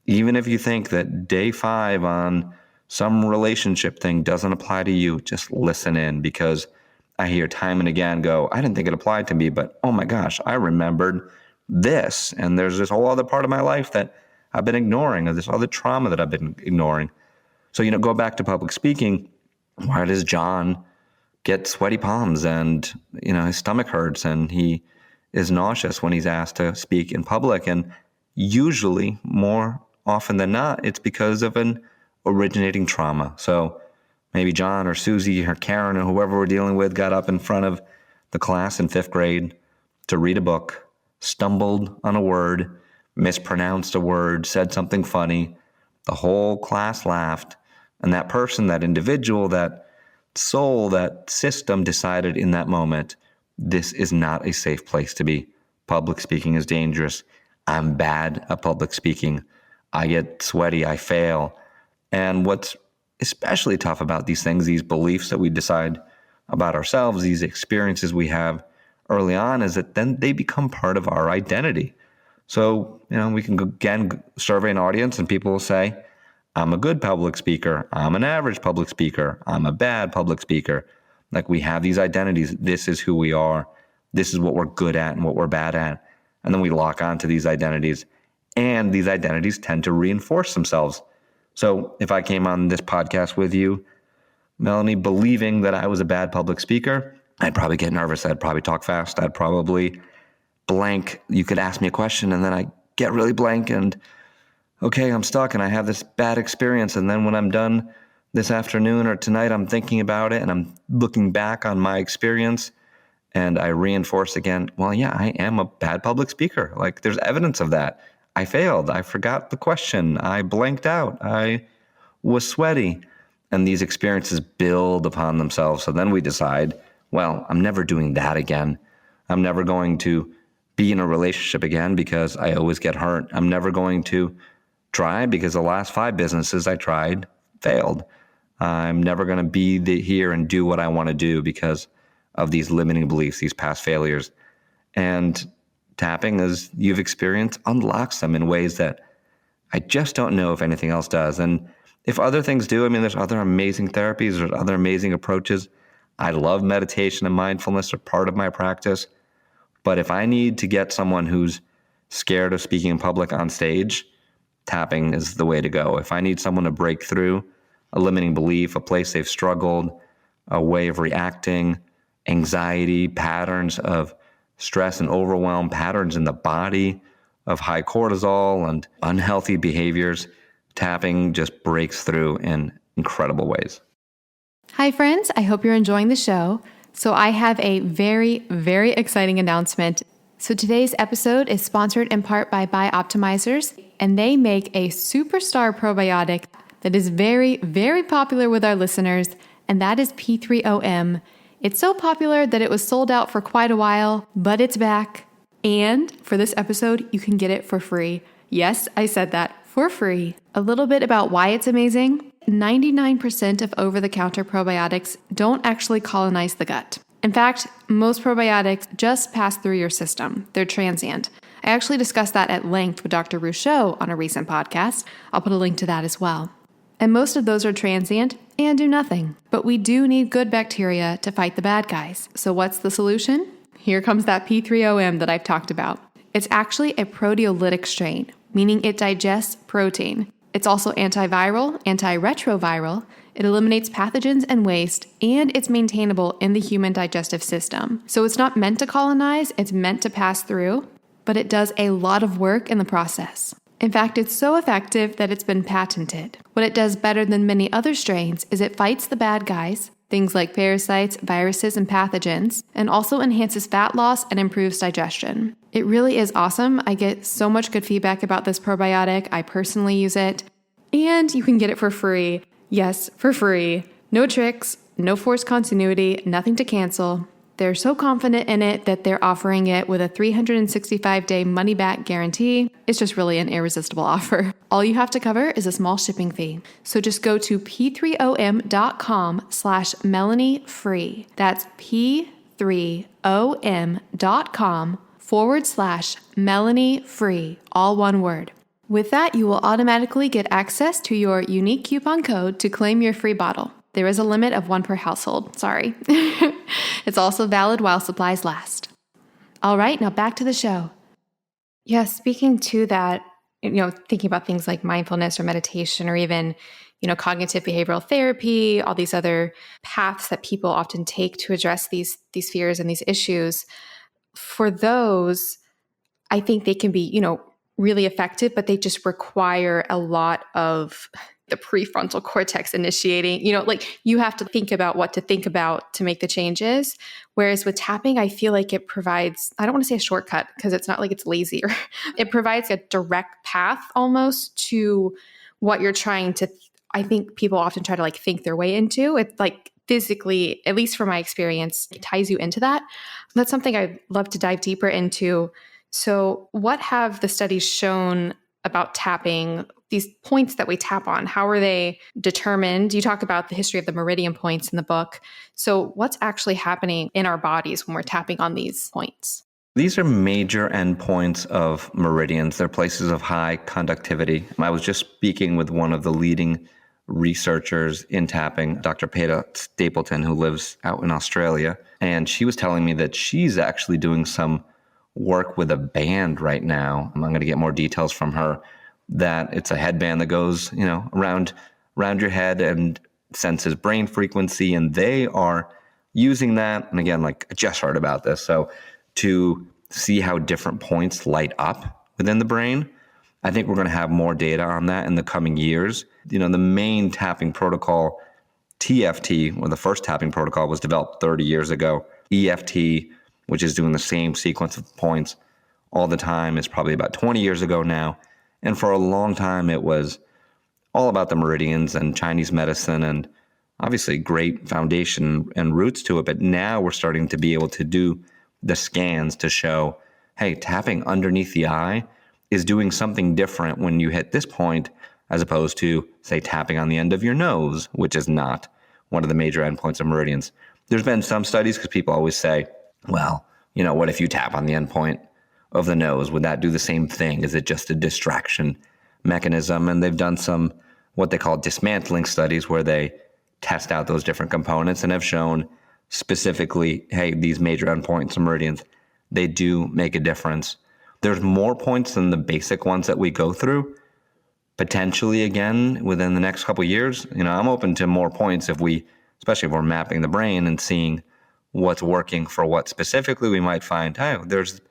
S1: even if you think that day 5 on some relationship thing doesn't apply to you, just listen in, because I hear time and again go, I didn't think it applied to me, but oh my gosh, I remembered this. And there's this whole other part of my life that I've been ignoring, or this other trauma that I've been ignoring. So, go back to public speaking. Why does John get sweaty palms and, his stomach hurts and he is nauseous when he's asked to speak in public? And usually, more often than not, it's because of an originating trauma. So maybe John or Susie or Karen or whoever we're dealing with got up in front of the class in 5th grade to read a book, stumbled on a word, mispronounced a word, said something funny. The whole class laughed. And that person, that individual, that soul, that system decided in that moment, this is not a safe place to be. Public speaking is dangerous. I'm bad at public speaking. I get sweaty. I fail. And what's especially tough about these things, these beliefs that we decide about ourselves, these experiences we have early on, is that then they become part of our identity. So, we can again survey an audience and people will say, I'm a good public speaker. I'm an average public speaker. I'm a bad public speaker. Like, we have these identities. This is who we are. This is what we're good at and what we're bad at. And then we lock onto these identities, and these identities tend to reinforce themselves. So if I came on this podcast with you, Melanie, believing that I was a bad public speaker. I'd probably get nervous. I'd probably talk fast. I'd probably blank. You could ask me a question and then I get really blank and, okay, I'm stuck and I have this bad experience. And then when I'm done this afternoon or tonight, I'm thinking about it and I'm looking back on my experience and I reinforce again, well, yeah, I am a bad public speaker. Like, there's evidence of that. I failed. I forgot the question. I blanked out. I was sweaty. And these experiences build upon themselves. So then we decide, well, I'm never doing that again. I'm never going to be in a relationship again because I always get hurt. I'm never going to try because the last 5 businesses I tried failed. I'm never going to be here and do what I want to do because of these limiting beliefs, these past failures. And tapping, as you've experienced, unlocks them in ways that I just don't know if anything else does. And if other things do, I mean, there's other amazing therapies, there's other amazing approaches. I love meditation and mindfulness are part of my practice. But if I need to get someone who's scared of speaking in public on stage, tapping is the way to go. If I need someone to break through a limiting belief, a place they've struggled, a way of reacting, anxiety, patterns of stress and overwhelm, patterns in the body of high cortisol and unhealthy behaviors, tapping just breaks through in incredible ways.
S2: Hi, friends. I hope you're enjoying the show. So I have a very, very exciting announcement. So today's episode is sponsored in part by Bioptimizers, and they make a superstar probiotic that is very, very popular with our listeners, and that is P3OM. It's so popular that it was sold out for quite a while, but it's back. And for this episode, you can get it for free. Yes, I said that, for free. A little bit about why it's amazing. 99% of over-the-counter probiotics don't actually colonize the gut. In fact, most probiotics just pass through your system. They're transient. I actually discussed that at length with Dr. Rousseau on a recent podcast. I'll put a link to that as well. And most of those are transient and do nothing. But we do need good bacteria to fight the bad guys. So what's the solution? Here comes that P3OM that I've talked about. It's actually a proteolytic strain, meaning it digests protein. It's also antiviral, antiretroviral. It eliminates pathogens and waste, and it's maintainable in the human digestive system. So it's not meant to colonize, it's meant to pass through, but it does a lot of work in the process. In fact, it's so effective that it's been patented. What it does better than many other strains is it fights the bad guys, things like parasites, viruses, and pathogens, and also enhances fat loss and improves digestion. It really is awesome. I get so much good feedback about this probiotic. I personally use it, and you can get it for free. Yes, for free. No tricks, no forced continuity, nothing to cancel. They're so confident in it that they're offering it with a 365-day money-back guarantee. It's just really an irresistible offer. All you have to cover is a small shipping fee. So just go to p3om.com/melaniefree. That's p3om.com/melaniefree, all one word. With that, you will automatically get access to your unique coupon code to claim your free bottle. There is a limit of 1 per household. Sorry. It's also valid while supplies last. All right, now back to the show. Yeah, speaking to that, thinking about things like mindfulness or meditation or even, cognitive behavioral therapy, all these other paths that people often take to address these fears and these issues. For those, I think they can be, really effective, but they just require a lot of the prefrontal cortex initiating, you have to think about what to think about to make the changes. Whereas with tapping, I feel like it provides, I don't want to say a shortcut because it's not like it's lazy. It provides a direct path almost to what you're trying to, I think people often try to think their way into. It's physically, at least from my experience, it ties you into that. That's something I'd love to dive deeper into. So what have the studies shown about tapping, these points that we tap on? How are they determined? You talk about the history of the meridian points in the book. So what's actually happening in our bodies when we're tapping on these points?
S1: These are major endpoints of meridians. They're places of high conductivity. I was just speaking with one of the leading researchers in tapping, Dr. Peta Stapleton, who lives out in Australia. And she was telling me that she's actually doing some work with a band right now. I'm going to get more details from her, that it's a headband that goes, around your head, and senses brain frequency, and they are using that. And again, like I just heard about this. So to see how different points light up within the brain, I think we're going to have more data on that in the coming years. The main tapping protocol, TFT, or the first tapping protocol, was developed 30 years ago. EFT, which is doing the same sequence of points all the time, is probably about 20 years ago now. And for a long time, it was all about the meridians and Chinese medicine, and obviously great foundation and roots to it. But now we're starting to be able to do the scans to show, hey, tapping underneath the eye is doing something different when you hit this point, as opposed to, say, tapping on the end of your nose, which is not one of the major endpoints of meridians. There's been some studies, because people always say, well, what if you tap on the endpoint of the nose? Would that do the same thing? Is it just a distraction mechanism? And they've done some what they call dismantling studies, where they test out those different components and have shown specifically, hey, these major endpoints of meridians, they do make a difference. There's more points than the basic ones that we go through. Potentially, again, within the next couple of years, I'm open to more points especially if we're mapping the brain and seeing what's working for what specifically. We might find, oh, there's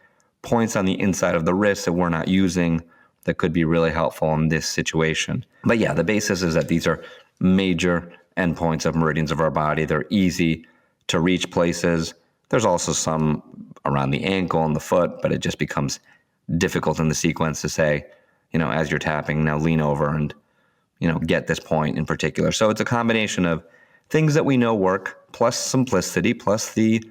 S1: points on the inside of the wrist that we're not using that could be really helpful in this situation. But yeah, the basis is that these are major endpoints of meridians of our body. They're easy to reach places. There's also some around the ankle and the foot, but it just becomes difficult in the sequence to say, as you're tapping, now lean over and, get this point in particular. So it's a combination of things that we know work, plus simplicity, plus the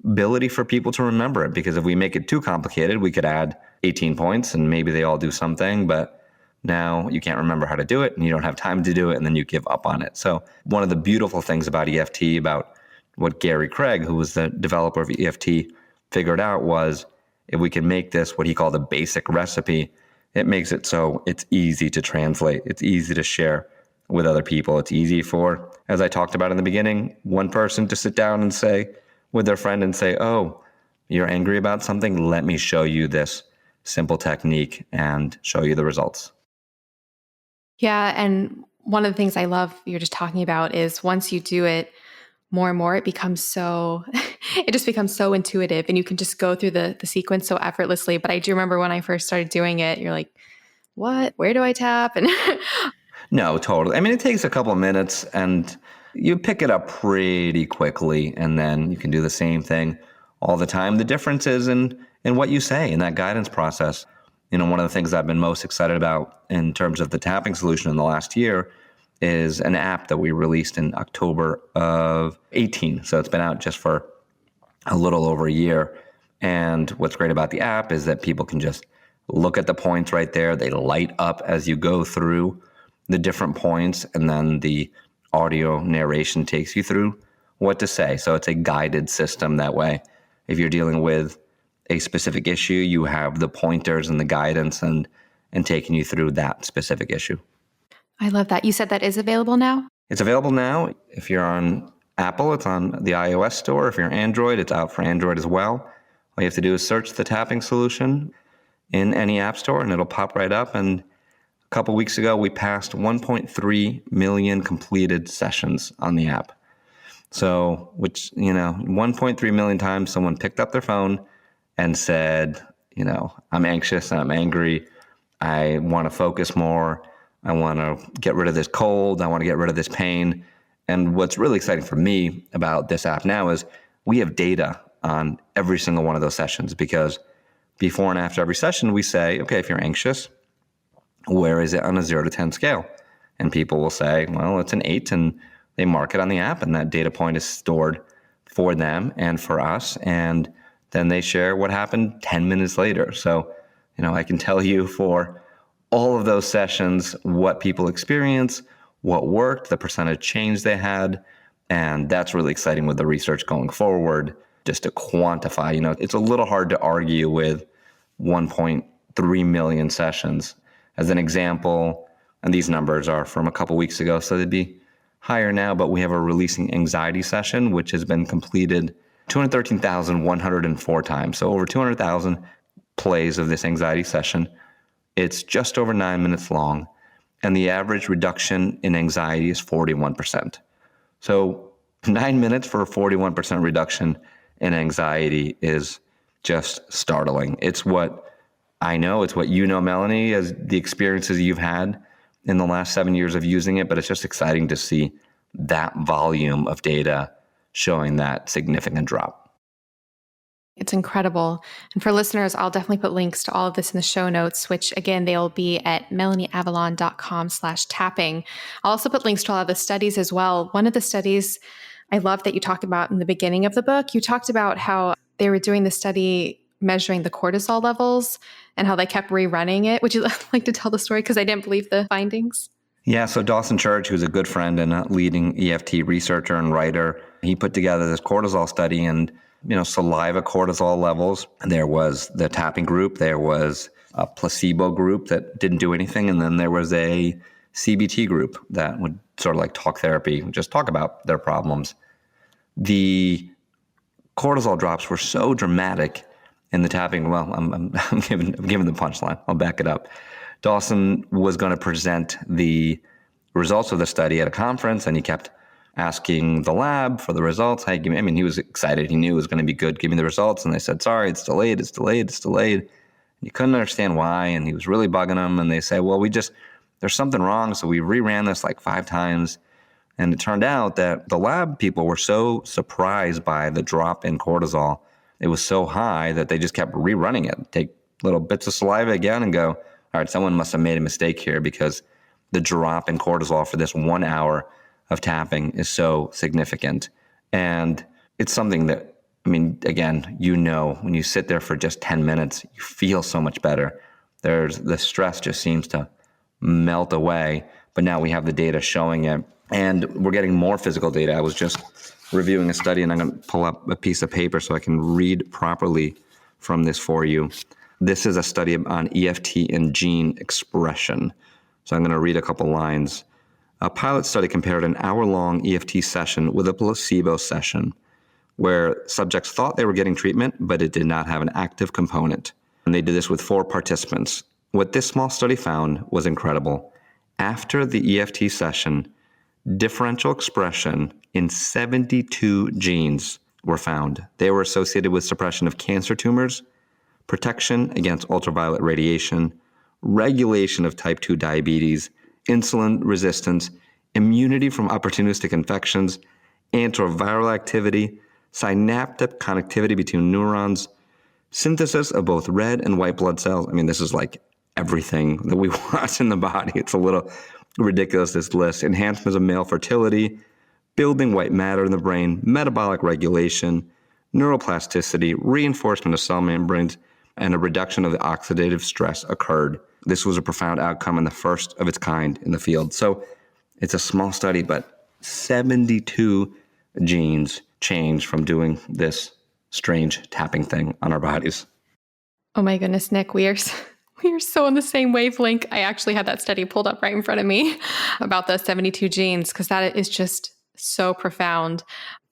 S1: ability for people to remember it. Because if we make it too complicated, we could add 18 points and maybe they all do something, but now you can't remember how to do it and you don't have time to do it, and then you give up on it. So one of the beautiful things about EFT, about what Gary Craig, who was the developer of EFT, figured out was, if we can make this what he called a basic recipe, it makes it so it's easy to translate. It's easy to share with other people. It's easy for, as I talked about in the beginning, one person to sit down and say with their friend and say, oh, you're angry about something? Let me show you this simple technique and show you the results.
S3: Yeah. And one of the things I love you're just talking about is once you do it more and more, it becomes it just becomes so intuitive, and you can just go through the sequence so effortlessly. But I do remember when I first started doing it, you're like, what? Where do I tap? And
S1: No, totally. I mean, it takes a couple of minutes and you pick it up pretty quickly, and then you can do the same thing all the time. The difference is in what you say in that guidance process. One of the things I've been most excited about in terms of the tapping solution in the last year is an app that we released in October of 18. So it's been out just for a little over a year. And what's great about the app is that people can just look at the points right there. They light up as you go through the different points, and then the audio narration takes you through what to say. So it's a guided system that way. If you're dealing with a specific issue, you have the pointers and the guidance and taking you through that specific issue.
S3: I love that. You said that is available now?
S1: It's available now. If you're on Apple, it's on the iOS store. If you're Android, it's out for Android as well. All you have to do is search the tapping solution in any app store and it'll pop right up. And a couple weeks ago, we passed 1.3 million completed sessions on the app. So, 1.3 million times someone picked up their phone and said, I'm anxious, I'm angry, I want to focus more, I want to get rid of this cold, I want to get rid of this pain. And what's really exciting for me about this app now is we have data on every single one of those sessions, because before and after every session, we say, okay, if you're anxious, where is it on a 0 to 10 scale? And people will say, well, it's an 8, and they mark it on the app, and that data point is stored for them and for us. And then they share what happened 10 minutes later. So, I can tell you for all of those sessions, what people experience, what worked, the percentage change they had. And that's really exciting with the research going forward, just to quantify. It's a little hard to argue with 1.3 million sessions. As an example, and these numbers are from a couple weeks ago, so they'd be higher now, but we have a releasing anxiety session, which has been completed 213,104 times. So over 200,000 plays of this anxiety session. It's just over 9 minutes long. and the average reduction in anxiety is 41%. So 9 minutes for a 41% reduction in anxiety is just startling. It's what I know, it's what you know, Melanie, as the experiences you've had in the last 7 years of using it, but it's just exciting to see that volume of data showing that significant drop.
S3: It's incredible. And for listeners, I'll definitely put links to all of this in the show notes, which again, they'll be at melanieavalon.com/tapping. I'll also put links to all of the studies as well. One of the studies I love that you talked about in the beginning of the book, you talked about how they were doing the study measuring the cortisol levels and how they kept rerunning it. Would you like to tell the story? Because I didn't believe the findings.
S1: Yeah, so Dawson Church, who's a good friend and a leading EFT researcher and writer, he put together this cortisol study and, saliva cortisol levels. And there was the tapping group, there was a placebo group that didn't do anything, and then there was a CBT group that would sort of like talk therapy, just talk about their problems. The cortisol drops were so dramatic in the tapping. Well, I'm giving the punchline. I'll back it up. Dawson was going to present the results of the study at a conference, and he kept asking the lab for the results. He was excited. He knew it was going to be good. Give me the results. And they said, sorry, it's delayed. And he couldn't understand why, and he was really bugging them. And they say, well, there's something wrong. So we reran this like 5 times. And it turned out that the lab people were so surprised by the drop in cortisol. It was so high that they just kept rerunning it. Take little bits of saliva again and go, all right, someone must have made a mistake here because the drop in cortisol for this 1 hour of tapping is so significant. And it's something that, again, when you sit there for just 10 minutes, you feel so much better. The stress just seems to melt away. But now we have the data showing it. And we're getting more physical data. I was just reviewing a study, and I'm going to pull up a piece of paper so I can read properly from this for you. This is a study on EFT and gene expression. So I'm going to read a couple lines. A pilot study compared an hour-long EFT session with a placebo session where subjects thought they were getting treatment, but it did not have an active component. And they did this with 4 participants. What this small study found was incredible. After the EFT session, differential expression in 72 genes were found. They were associated with suppression of cancer tumors, protection against ultraviolet radiation, regulation of type 2 diabetes, insulin resistance, immunity from opportunistic infections, antiviral activity, synaptic connectivity between neurons, synthesis of both red and white blood cells. This is like everything that we want in the body. It's a little ridiculous, this list. Enhancements of male fertility, building white matter in the brain, metabolic regulation, neuroplasticity, reinforcement of cell membranes, and a reduction of the oxidative stress occurred. This was a profound outcome and the first of its kind in the field. So it's a small study, but 72 genes changed from doing this strange tapping thing on our bodies.
S3: Oh my goodness, Nick, we are so on the same wavelength. I actually had that study pulled up right in front of me about the 72 genes because that is just so profound.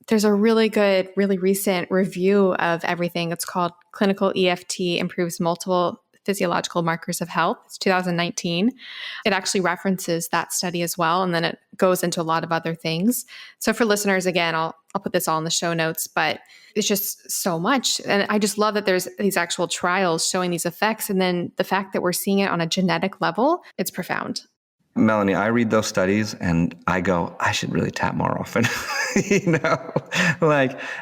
S3: There's a really good, really recent review of everything. It's called Clinical EFT Improves Multiple Physiological Markers of Health. It's 2019. It actually references that study as well, and then it goes into a lot of other things. So for listeners, again, I'll put this all in the show notes, but it's just so much. And I just love that there's these actual trials showing these effects. And then the fact that we're seeing it on a genetic level, it's profound.
S1: Melanie, I read those studies and I go, I should really tap more often,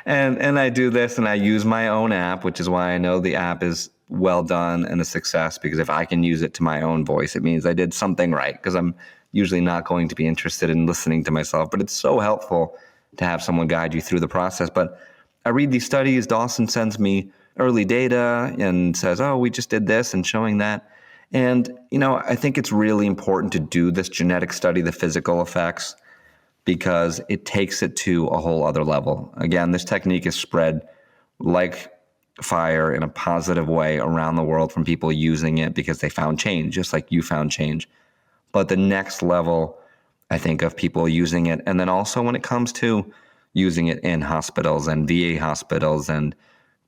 S1: and I do this and I use my own app, which is why I know the app is well done and a success, because if I can use it to my own voice, it means I did something right, because I'm usually not going to be interested in listening to myself, but it's so helpful to have someone guide you through the process. But I read these studies, Dawson sends me early data and says, oh, we just did this and showing that. And, I think it's really important to do this genetic study, the physical effects, because it takes it to a whole other level. Again, this technique is spread like fire in a positive way around the world from people using it because they found change, just like you found change. But the next level, I think, of people using it, and then also when it comes to using it in hospitals and VA hospitals and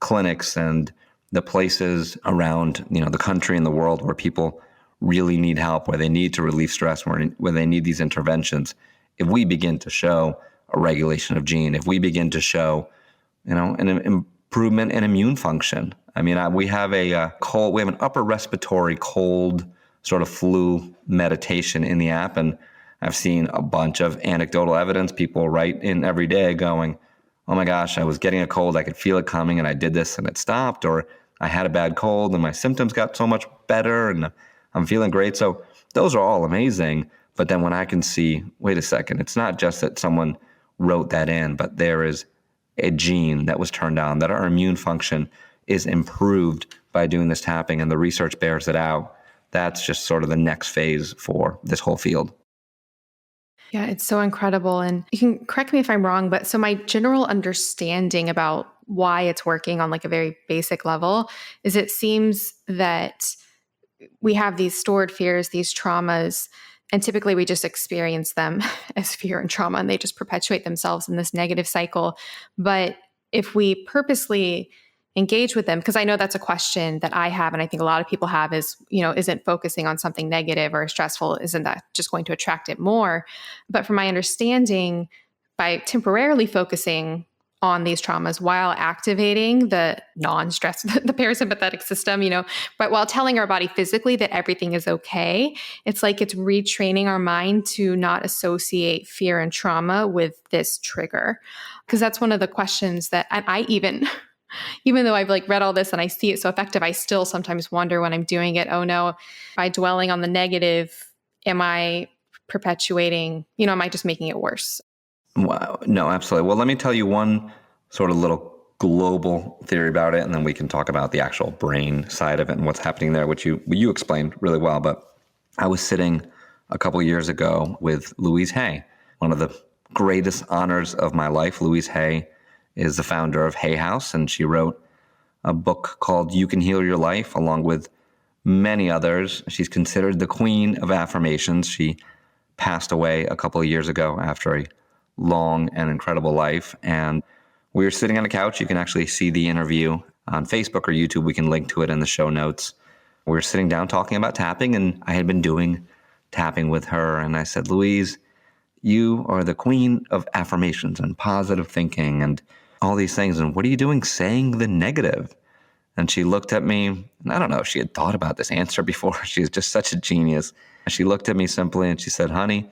S1: clinics and the places around, the country and the world where people really need help, where they need to relieve stress, where they need these interventions, if we begin to show a regulation of gene, if we begin to show, an improvement in immune function. I mean, we have we have an upper respiratory cold sort of flu meditation in the app, and I've seen a bunch of anecdotal evidence. People write in every day going, oh my gosh, I was getting a cold, I could feel it coming, and I did this and it stopped, or I had a bad cold and my symptoms got so much better and I'm feeling great. So those are all amazing. But then when I can see, wait a second, it's not just that someone wrote that in, but there is a gene that was turned on, that our immune function is improved by doing this tapping, and the research bears it out. That's just sort of the next phase for this whole field.
S3: Yeah, it's so incredible. And you can correct me if I'm wrong, but so my general understanding about why it's working on like a very basic level is it seems that we have these stored fears, these traumas, and typically we just experience them as fear and trauma, and they just perpetuate themselves in this negative cycle. But if we purposely engage with them, because I know that's a question that I have, and I think a lot of people have, is, isn't focusing on something negative or stressful, isn't that just going to attract it more? But from my understanding, by temporarily focusing on these traumas while activating the non-stress, the parasympathetic system, but while telling our body physically that everything is okay, it's like it's retraining our mind to not associate fear and trauma with this trigger. Because that's one of the questions that I even though I've read all this and I see it so effective, I still sometimes wonder when I'm doing it, oh no, by dwelling on the negative, am I perpetuating, am I just making it worse?
S1: Wow. No, absolutely. Well, let me tell you one sort of little global theory about it, and then we can talk about the actual brain side of it and what's happening there, which you explained really well. But I was sitting a couple of years ago with Louise Hay, one of the greatest honors of my life. Louise Hay is the founder of Hay House, and she wrote a book called You Can Heal Your Life, along with many others. She's considered the queen of affirmations. She passed away a couple of years ago after a long and incredible life. And we were sitting on a couch. You can actually see the interview on Facebook or YouTube. We can link to it in the show notes. We were sitting down talking about tapping, and I had been doing tapping with her. And I said, Louise, you are the queen of affirmations and positive thinking and all these things. And what are you doing saying the negative? And she looked at me, and I don't know if she had thought about this answer before. She is just such a genius. She looked at me simply and she said, honey,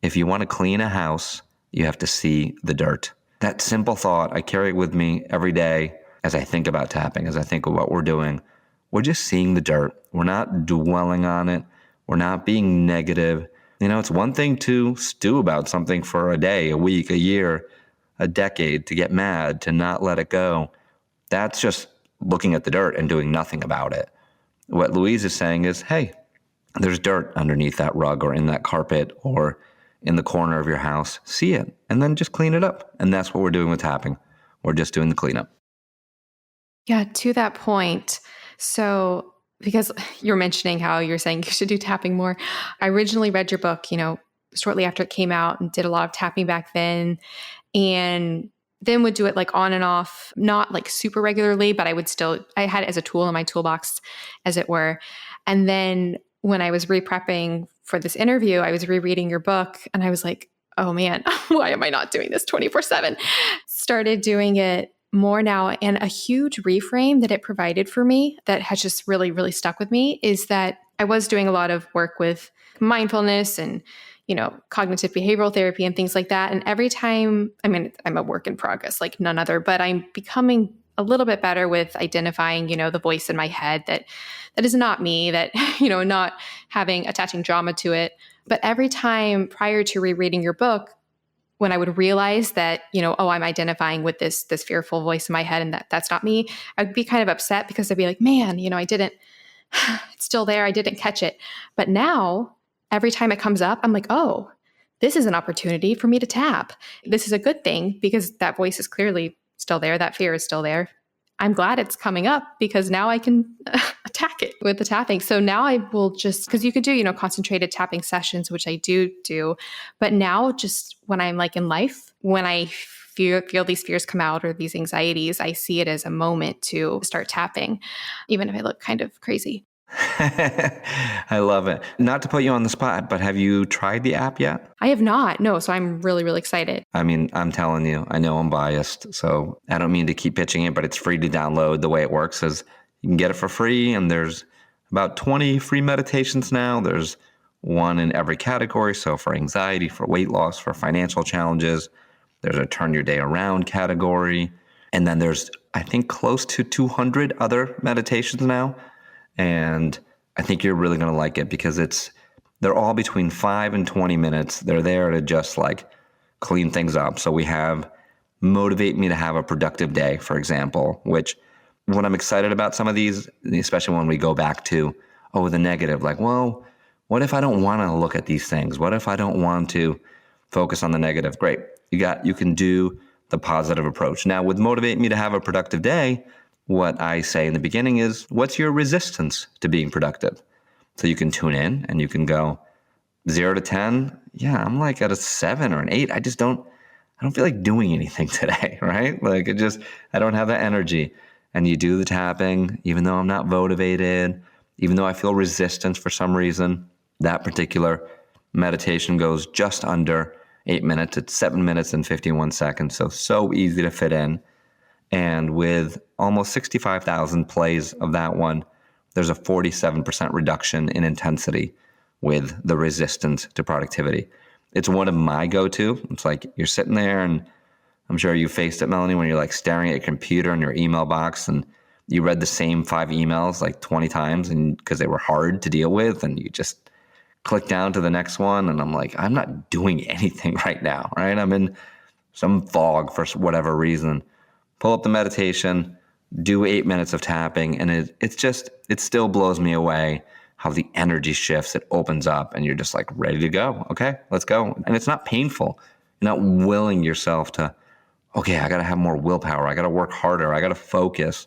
S1: if you want to clean a house, you have to see the dirt. That simple thought, I carry it with me every day as I think about tapping, as I think of what we're doing. We're just seeing the dirt. We're not dwelling on it. We're not being negative. It's one thing to stew about something for a day, a week, a year, a decade, to get mad, to not let it go. That's just looking at the dirt and doing nothing about it. What Louise is saying is, hey, there's dirt underneath that rug or in that carpet or in the corner of your house. See it and then just clean it up. And that's what we're doing with tapping. We're just doing the cleanup.
S3: Yeah, to that point. So, because you're mentioning how you're saying you should do tapping more, I originally read your book, shortly after it came out, and did a lot of tapping back then. And then would do it on and off, not super regularly, but I had it as a tool in my toolbox, as it were. And then when I was re-prepping for this interview, I was rereading your book and I was like, oh man, why am I not doing this 24/7? Started doing it more now. And a huge reframe that it provided for me that has just really, really stuck with me is that I was doing a lot of work with mindfulness and cognitive behavioral therapy and things like that. And every time, I'm a work in progress like none other, but I'm becoming a little bit better with identifying, the voice in my head that is not me, that, not attaching drama to it. But every time prior to rereading your book, when I would realize that, I'm identifying with this fearful voice in my head and that's not me, I'd be kind of upset because I'd be like, man, it's still there. I didn't catch it. But now, every time it comes up, I'm like, oh, this is an opportunity for me to tap. This is a good thing because that voice is clearly still there. That fear is still there. I'm glad it's coming up because now I can attack it with the tapping. So now I will just, because you could do, concentrated tapping sessions, which I do, but now just when I'm in life, when I feel these fears come out or these anxieties, I see it as a moment to start tapping, even if I look kind of crazy.
S1: I love it. Not to put you on the spot, but have you tried the app yet?
S3: I have not. No, so I'm really, really excited.
S1: I mean, I'm telling you, I know I'm biased, so I don't mean to keep pitching it, but it's free to download. The way it works is you can get it for free, and there's about 20 free meditations now. There's one in every category. So for anxiety, for weight loss, for financial challenges, there's a turn your day around category. And then there's, I think, close to 200 other meditations now. And I think you're really going to like it because they're all between 5 and 20 minutes. They're there to just like clean things up. So we have motivate me to have a productive day, for example, which when I'm excited about some of these, especially when we go back to, the negative, like, well, what if I don't want to look at these things? What if I don't want to focus on the negative? Great. You can do the positive approach. Now, with motivate me to have a productive day, what I say in the beginning is, what's your resistance to being productive? So you can tune in and you can go 0 to 10. Yeah, I'm like at a 7 or an 8. I don't feel like doing anything today, right? Like I don't have that energy. And you do the tapping, even though I'm not motivated, even though I feel resistance for some reason. That particular meditation goes just under 8 minutes. It's 7 minutes and 51 seconds. So easy to fit in. And with almost 65,000 plays of that one, there's a 47% reduction in intensity with the resistance to productivity. It's one of my go-to. It's like you're sitting there, and I'm sure you faced it, Melanie, when you're like staring at your computer and your email box and you read the same 5 emails like 20 times and because they were hard to deal with, and you just click down to the next one. And I'm like, I'm not doing anything right now, right? I'm in some fog for whatever reason. Pull up the meditation, do 8 minutes of tapping, and it still blows me away how the energy shifts. It opens up and you're just like ready to go. Okay, let's go. And it's not painful. You're not willing yourself to, okay, I got to have more willpower. I got to work harder. I got to focus.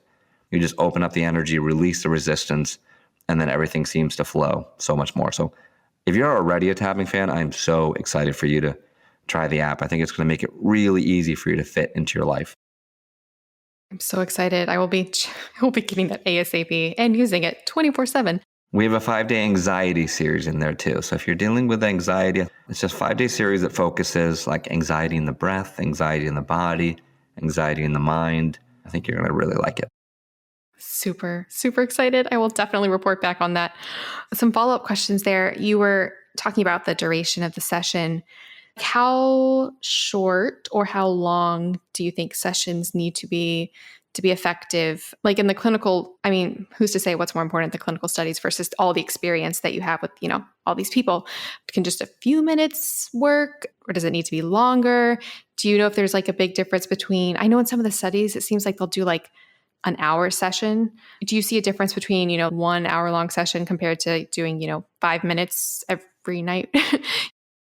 S1: You just open up the energy, release the resistance, and then everything seems to flow so much more. So if you're already a tapping fan, I'm so excited for you to try the app. I think it's going to make it really easy for you to fit into your life.
S3: I'm so excited. I will be getting that ASAP and using it 24/7.
S1: We have a 5-day anxiety series in there too. So if you're dealing with anxiety, it's just 5-day series that focuses like anxiety in the breath, anxiety in the body, anxiety in the mind. I think you're going to really like it.
S3: Super, super excited. I will definitely report back on that. Some follow-up questions there. You were talking about the duration of the session. How short or how long do you think sessions need to be effective? Like in the clinical, I mean, who's to say what's more important, the clinical studies versus all the experience that you have with, all these people? Can just a few minutes work, or does it need to be longer? Do you know if there's like a big difference between, I know in some of the studies, it seems like they'll do like an hour session. Do you see a difference between, 1 hour long session compared to doing, 5 minutes every night?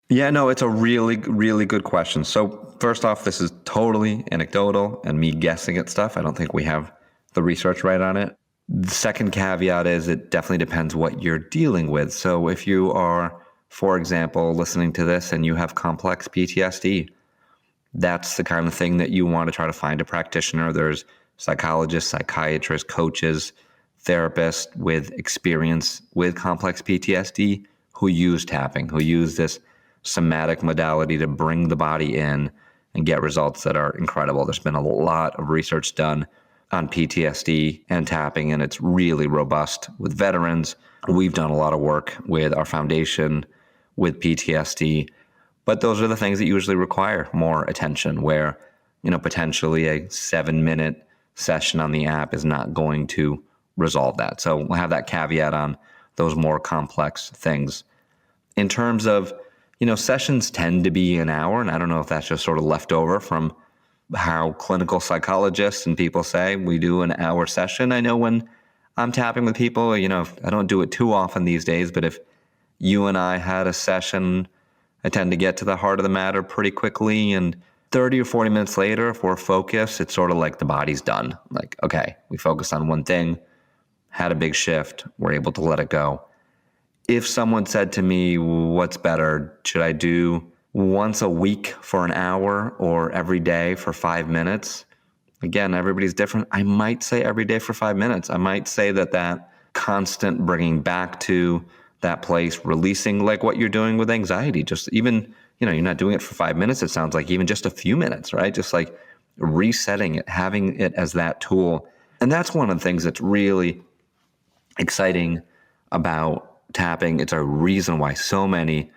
S1: Yeah, no, it's a really, really good question. So first off, this is totally anecdotal and me guessing at stuff. I don't think we have the research right on it. The second caveat is it definitely depends what you're dealing with. So if you are, for example, listening to this and you have complex PTSD, that's the kind of thing that you want to try to find a practitioner. There's psychologists, psychiatrists, coaches, therapists with experience with complex PTSD who use tapping, who use this somatic modality to bring the body in and get results that are incredible. There's been a lot of research done on PTSD and tapping, and it's really robust with veterans. We've done a lot of work with our foundation with PTSD, but those are the things that usually require more attention, where, potentially a 7-minute session on the app is not going to resolve that. So we'll have that caveat on those more complex things. In terms of, sessions tend to be an hour, and I don't know if that's just sort of left over from how clinical psychologists and people say we do an hour session. I know when I'm tapping with people, I don't do it too often these days, but if you and I had a session, I tend to get to the heart of the matter pretty quickly, and 30 or 40 minutes later, if we're focused, it's sort of like the body's done. Like, okay, we focused on one thing, had a big shift, we're able to let it go. If someone said to me, what's better? Should I do once a week for an hour or every day for 5 minutes? Again, everybody's different. I might say every day for 5 minutes. I might say that constant bringing back to that place, releasing like what you're doing with anxiety. Just even, you're not doing it for 5 minutes. It sounds like even just a few minutes, right? Just like resetting it, having it as that tool. And that's one of the things that's really exciting about tapping. It's a reason why so many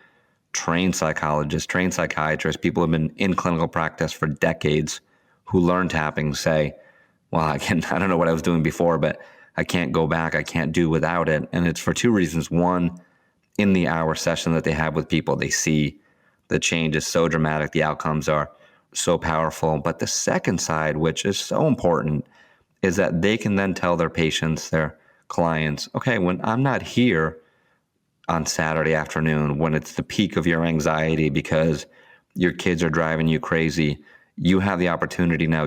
S1: trained psychologists, trained psychiatrists, people who have been in clinical practice for decades who learn tapping say, well, I don't know what I was doing before, but I can't go back. I can't do without it. And it's for two reasons. One, in the hour session that they have with people, they see the change is so dramatic. The outcomes are so powerful. But the second side, which is so important, is that they can then tell their patients, their clients, okay, when I'm not here on Saturday afternoon, when it's the peak of your anxiety because your kids are driving you crazy, you have the opportunity now,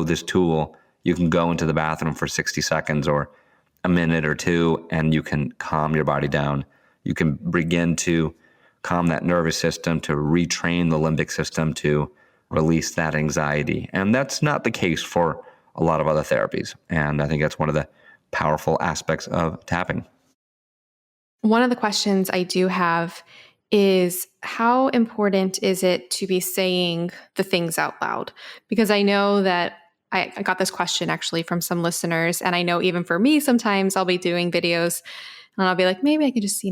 S1: this tool, you can go into the bathroom for 60 seconds or a minute or two, and you can calm your body down. You can begin to calm that nervous system, to retrain the limbic system to release that anxiety. And that's not the case for a lot of other therapies. And I think that's one of the powerful aspects of tapping.
S3: One of the questions I do have is, how important is it to be saying the things out loud? Because I know that I got this question actually from some listeners. And I know even for me, sometimes I'll be doing videos and I'll be like, maybe I could just,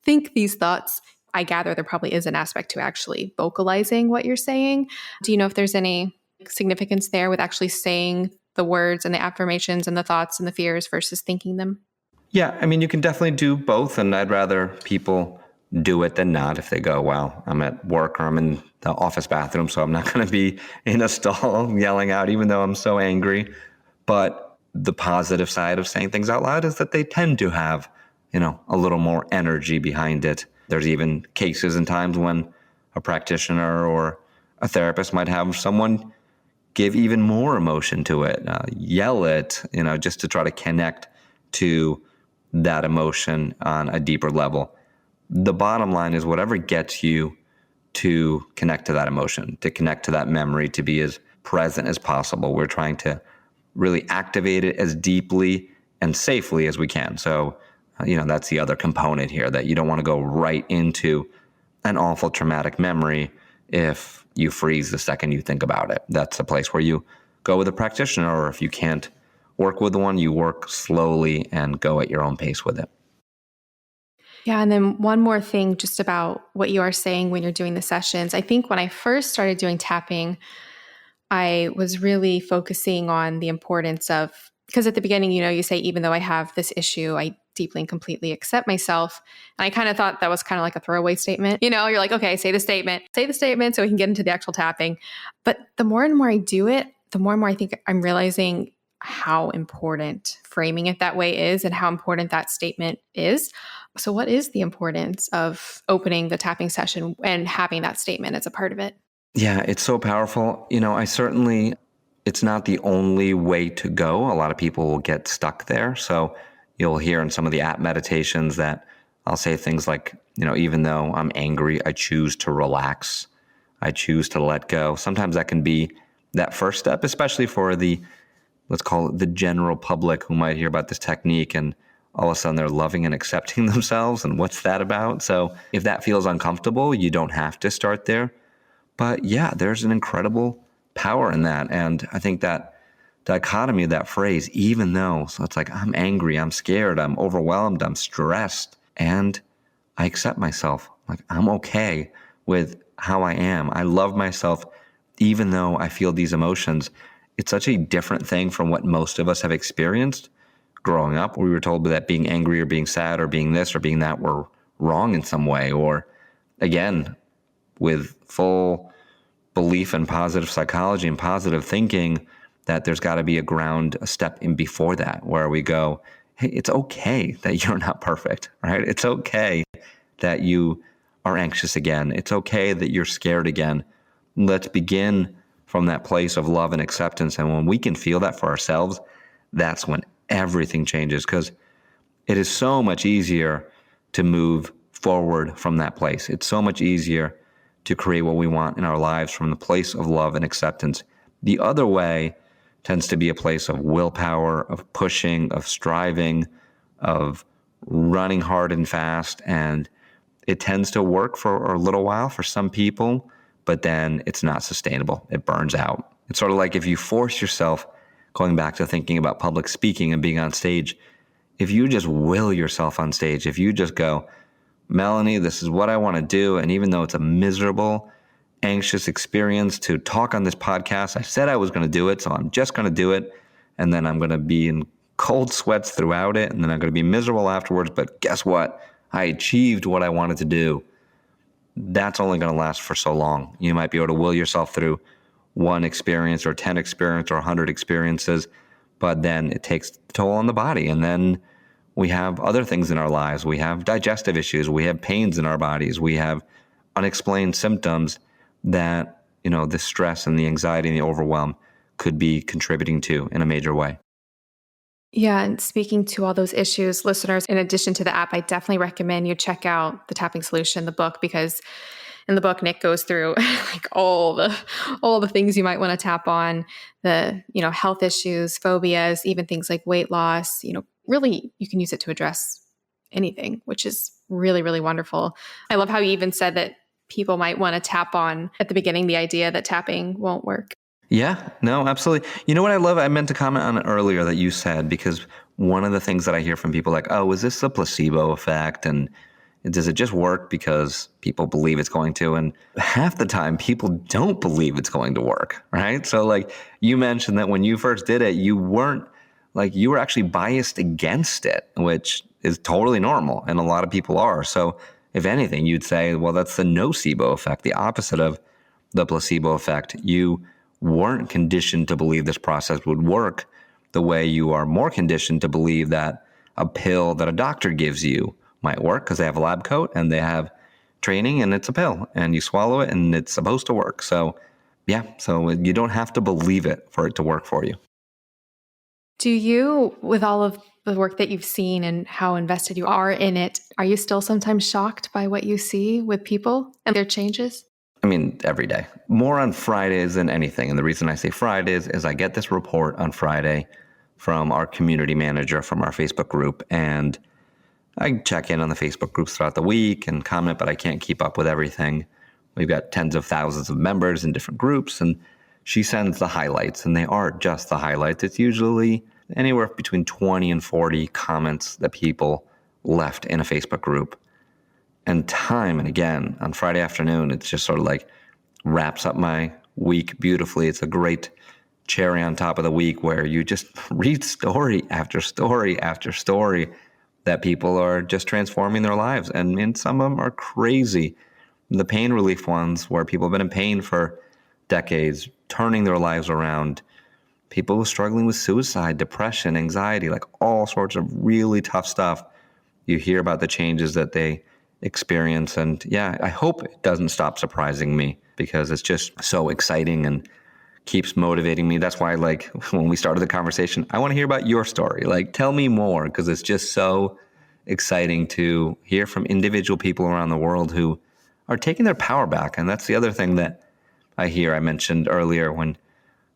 S3: think these thoughts. I gather there probably is an aspect to actually vocalizing what you're saying. Do you know if there's any significance there with actually saying the words and the affirmations and the thoughts and the fears versus thinking them?
S1: Yeah, you can definitely do both. And I'd rather people do it than not. If they go, well, I'm at work or I'm in the office bathroom, so I'm not going to be in a stall yelling out, even though I'm so angry. But the positive side of saying things out loud is that they tend to have, a little more energy behind it. There's even cases and times when a practitioner or a therapist might have someone give even more emotion to it, yell it, just to try to connect to that emotion on a deeper level. The bottom line is whatever gets you to connect to that emotion, to connect to that memory, to be as present as possible. We're trying to really activate it as deeply and safely as we can. So, that's the other component here, that you don't want to go right into an awful traumatic memory if you freeze the second you think about it. That's the place where you go with a practitioner, or if you can't work with one, you work slowly and go at your own pace with it.
S3: Yeah. And then one more thing just about what you are saying when you're doing the sessions. I think when I first started doing tapping, I was really focusing on the importance of, because at the beginning, you say, even though I have this issue, I deeply and completely accept myself. And I kind of thought that was kind of like a throwaway statement. You're like, okay, say the statement so we can get into the actual tapping. But the more and more I do it, the more and more I think I'm realizing how important framing it that way is and how important that statement is. So what is the importance of opening the tapping session and having that statement as a part of it?
S1: Yeah, it's so powerful. It's not the only way to go. A lot of people will get stuck there. So you'll hear in some of the app meditations that I'll say things like, even though I'm angry, I choose to relax. I choose to let go. Sometimes that can be that first step, especially for let's call it the general public who might hear about this technique and all of a sudden they're loving and accepting themselves. And what's that about? So if that feels uncomfortable, you don't have to start there. But yeah, there's an incredible power in that. And I think that dichotomy of that phrase, even though, so it's like, I'm angry, I'm scared, I'm overwhelmed, I'm stressed, and I accept myself. Like, I'm okay with how I am. I love myself, even though I feel these emotions. It's such a different thing from what most of us have experienced growing up. We were told that being angry or being sad or being this or being that were wrong in some way. Or again, with full belief in positive psychology and positive thinking, that there's got to be a step in before that, where we go, hey, it's okay that you're not perfect, right? It's okay that you are anxious again. It's okay that you're scared again. Let's begin from that place of love and acceptance. And when we can feel that for ourselves, that's when everything changes, because it is so much easier to move forward from that place. It's so much easier to create what we want in our lives from the place of love and acceptance. The other way tends to be a place of willpower, of pushing, of striving, of running hard and fast. And it tends to work for a little while for some people, but then it's not sustainable. It burns out. It's sort of like if you force yourself, going back to thinking about public speaking and being on stage, if you just will yourself on stage, if you just go, Melanie, this is what I want to do. And even though it's a miserable, anxious experience to talk on this podcast, I said I was going to do it, so I'm just going to do it. And then I'm going to be in cold sweats throughout it. And then I'm going to be miserable afterwards. But guess what? I achieved what I wanted to do. That's only going to last for so long. You might be able to will yourself through one experience or 10 experiences or 100 experiences, but then it takes a toll on the body. And then we have other things in our lives. We have digestive issues. We have pains in our bodies. We have unexplained symptoms that, the stress and the anxiety and the overwhelm could be contributing to in a major way.
S3: Yeah, and speaking to all those issues, listeners, in addition to the app, I definitely recommend you check out The Tapping Solution, the book, because in the book, Nick goes through like all the things you might want to tap on, the, health issues, phobias, even things like weight loss. Really, you can use it to address anything, which is really, really wonderful. I love how you even said that people might want to tap on at the beginning, the idea that tapping won't work.
S1: Yeah, no, absolutely. You know what I love? I meant to comment on it earlier that you said, because one of the things that I hear from people like, oh, is this the placebo effect? And does it just work because people believe it's going to? And half the time people don't believe it's going to work, right? So like you mentioned that when you first did it, you were actually biased against it, which is totally normal. And a lot of people are. So if anything, you'd say, well, that's the nocebo effect, the opposite of the placebo effect. You weren't conditioned to believe this process would work the way you are more conditioned to believe that a pill that a doctor gives you might work because they have a lab coat and they have training and it's a pill and you swallow it and it's supposed to work. So so you don't have to believe it for it to work for you.
S3: Do you, with all of the work that you've seen and how invested you are in it, are you still sometimes shocked by what you see with people and their changes?
S1: I mean, every day. More on Fridays than anything. And the reason I say Fridays is I get this report on Friday from our community manager from our Facebook group. And I check in on the Facebook groups throughout the week and comment, but I can't keep up with everything. We've got tens of thousands of members in different groups. And she sends the highlights, and they aren't just the highlights. It's usually anywhere between 20 and 40 comments that people left in a Facebook group. And time and again, on Friday afternoon, it's just sort of like wraps up my week beautifully. It's a great cherry on top of the week where you just read story after story after story that people are just transforming their lives. And some of them are crazy. The pain relief ones where people have been in pain for decades, turning their lives around. People struggling with suicide, depression, anxiety, like all sorts of really tough stuff. You hear about the changes that they experience. And I hope it doesn't stop surprising me because it's just so exciting and keeps motivating me. That's why, like, when we started the conversation, I want to hear about your story. Like, tell me more, because it's just so exciting to hear from individual people around the world who are taking their power back. And that's the other thing that I mentioned earlier when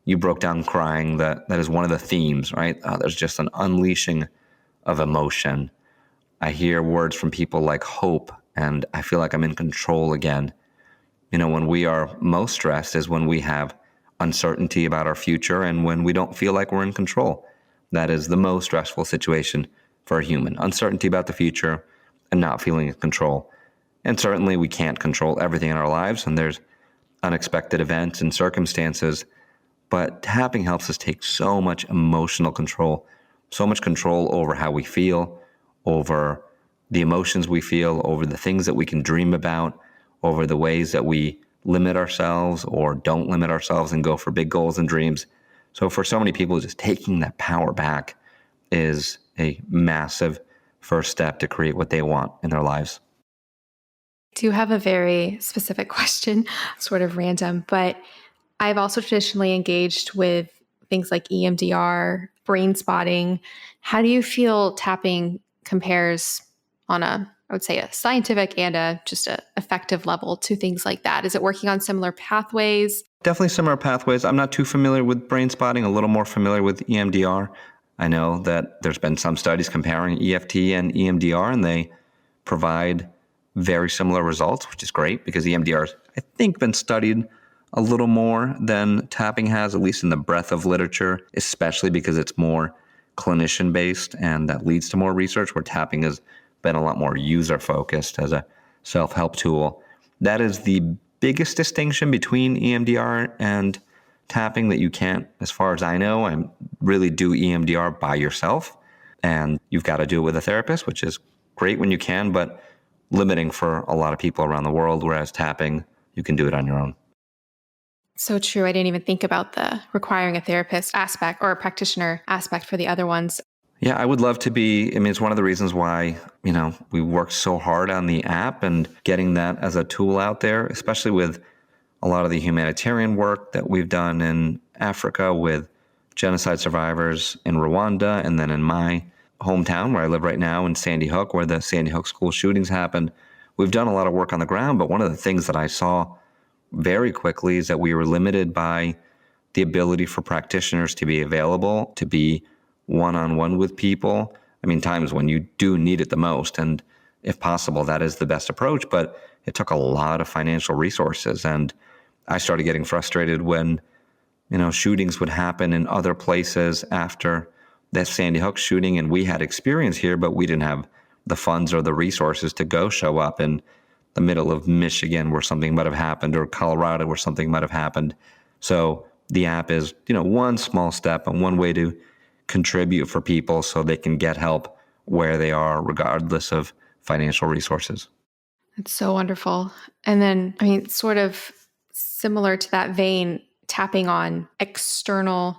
S1: you broke down crying, that is one of the themes, right? There's just an unleashing of emotion. I hear words from people like hope, and I feel like I'm in control again. When we are most stressed is when we have uncertainty about our future and when we don't feel like we're in control. That is the most stressful situation for a human. Uncertainty about the future and not feeling in control. And certainly we can't control everything in our lives, and there's unexpected events and circumstances, but tapping helps us take so much emotional control, so much control over how we feel, over the emotions we feel, over the things that we can dream about, over the ways that we limit ourselves or don't limit ourselves and go for big goals and dreams. So for so many people, just taking that power back is a massive first step to create what they want in their lives.
S3: I do have a very specific question, sort of random, but I've also traditionally engaged with things like EMDR, brain spotting. How do you feel tapping compares on I would say a scientific and just a effective level to things like that? Is it working on similar pathways?
S1: Definitely similar pathways. I'm not too familiar with brain spotting, a little more familiar with EMDR. I know that there's been some studies comparing EFT and EMDR, and they provide very similar results, which is great because EMDR has, I think, been studied a little more than tapping has, at least in the breadth of literature, especially because it's more clinician-based, and that leads to more research, where tapping has been a lot more user-focused as a self-help tool. That is the biggest distinction between EMDR and tapping, that you can't, as far as I know, really do EMDR by yourself, and you've got to do it with a therapist, which is great when you can, but limiting for a lot of people around the world, whereas tapping, you can do it on your own.
S3: So true. I didn't even think about the requiring a therapist aspect or a practitioner aspect for the other ones.
S1: Yeah, I would love to be. I mean, it's one of the reasons why, we worked so hard on the app and getting that as a tool out there, especially with a lot of the humanitarian work that we've done in Africa with genocide survivors in Rwanda, and then in my hometown where I live right now in Sandy Hook, where the Sandy Hook school shootings happened. We've done a lot of work on the ground, but one of the things that I saw very quickly is that we were limited by the ability for practitioners to be available, to be one-on-one with people. I mean, times when you do need it the most, and if possible, that is the best approach, but it took a lot of financial resources. And I started getting frustrated when, shootings would happen in other places after that Sandy Hook shooting, and we had experience here, but we didn't have the funds or the resources to go show up in the middle of Michigan where something might have happened, or Colorado where something might have happened. So the app is, one small step and one way to contribute for people so they can get help where they are, regardless of financial resources.
S3: That's so wonderful. And then, sort of similar to that vein, tapping on external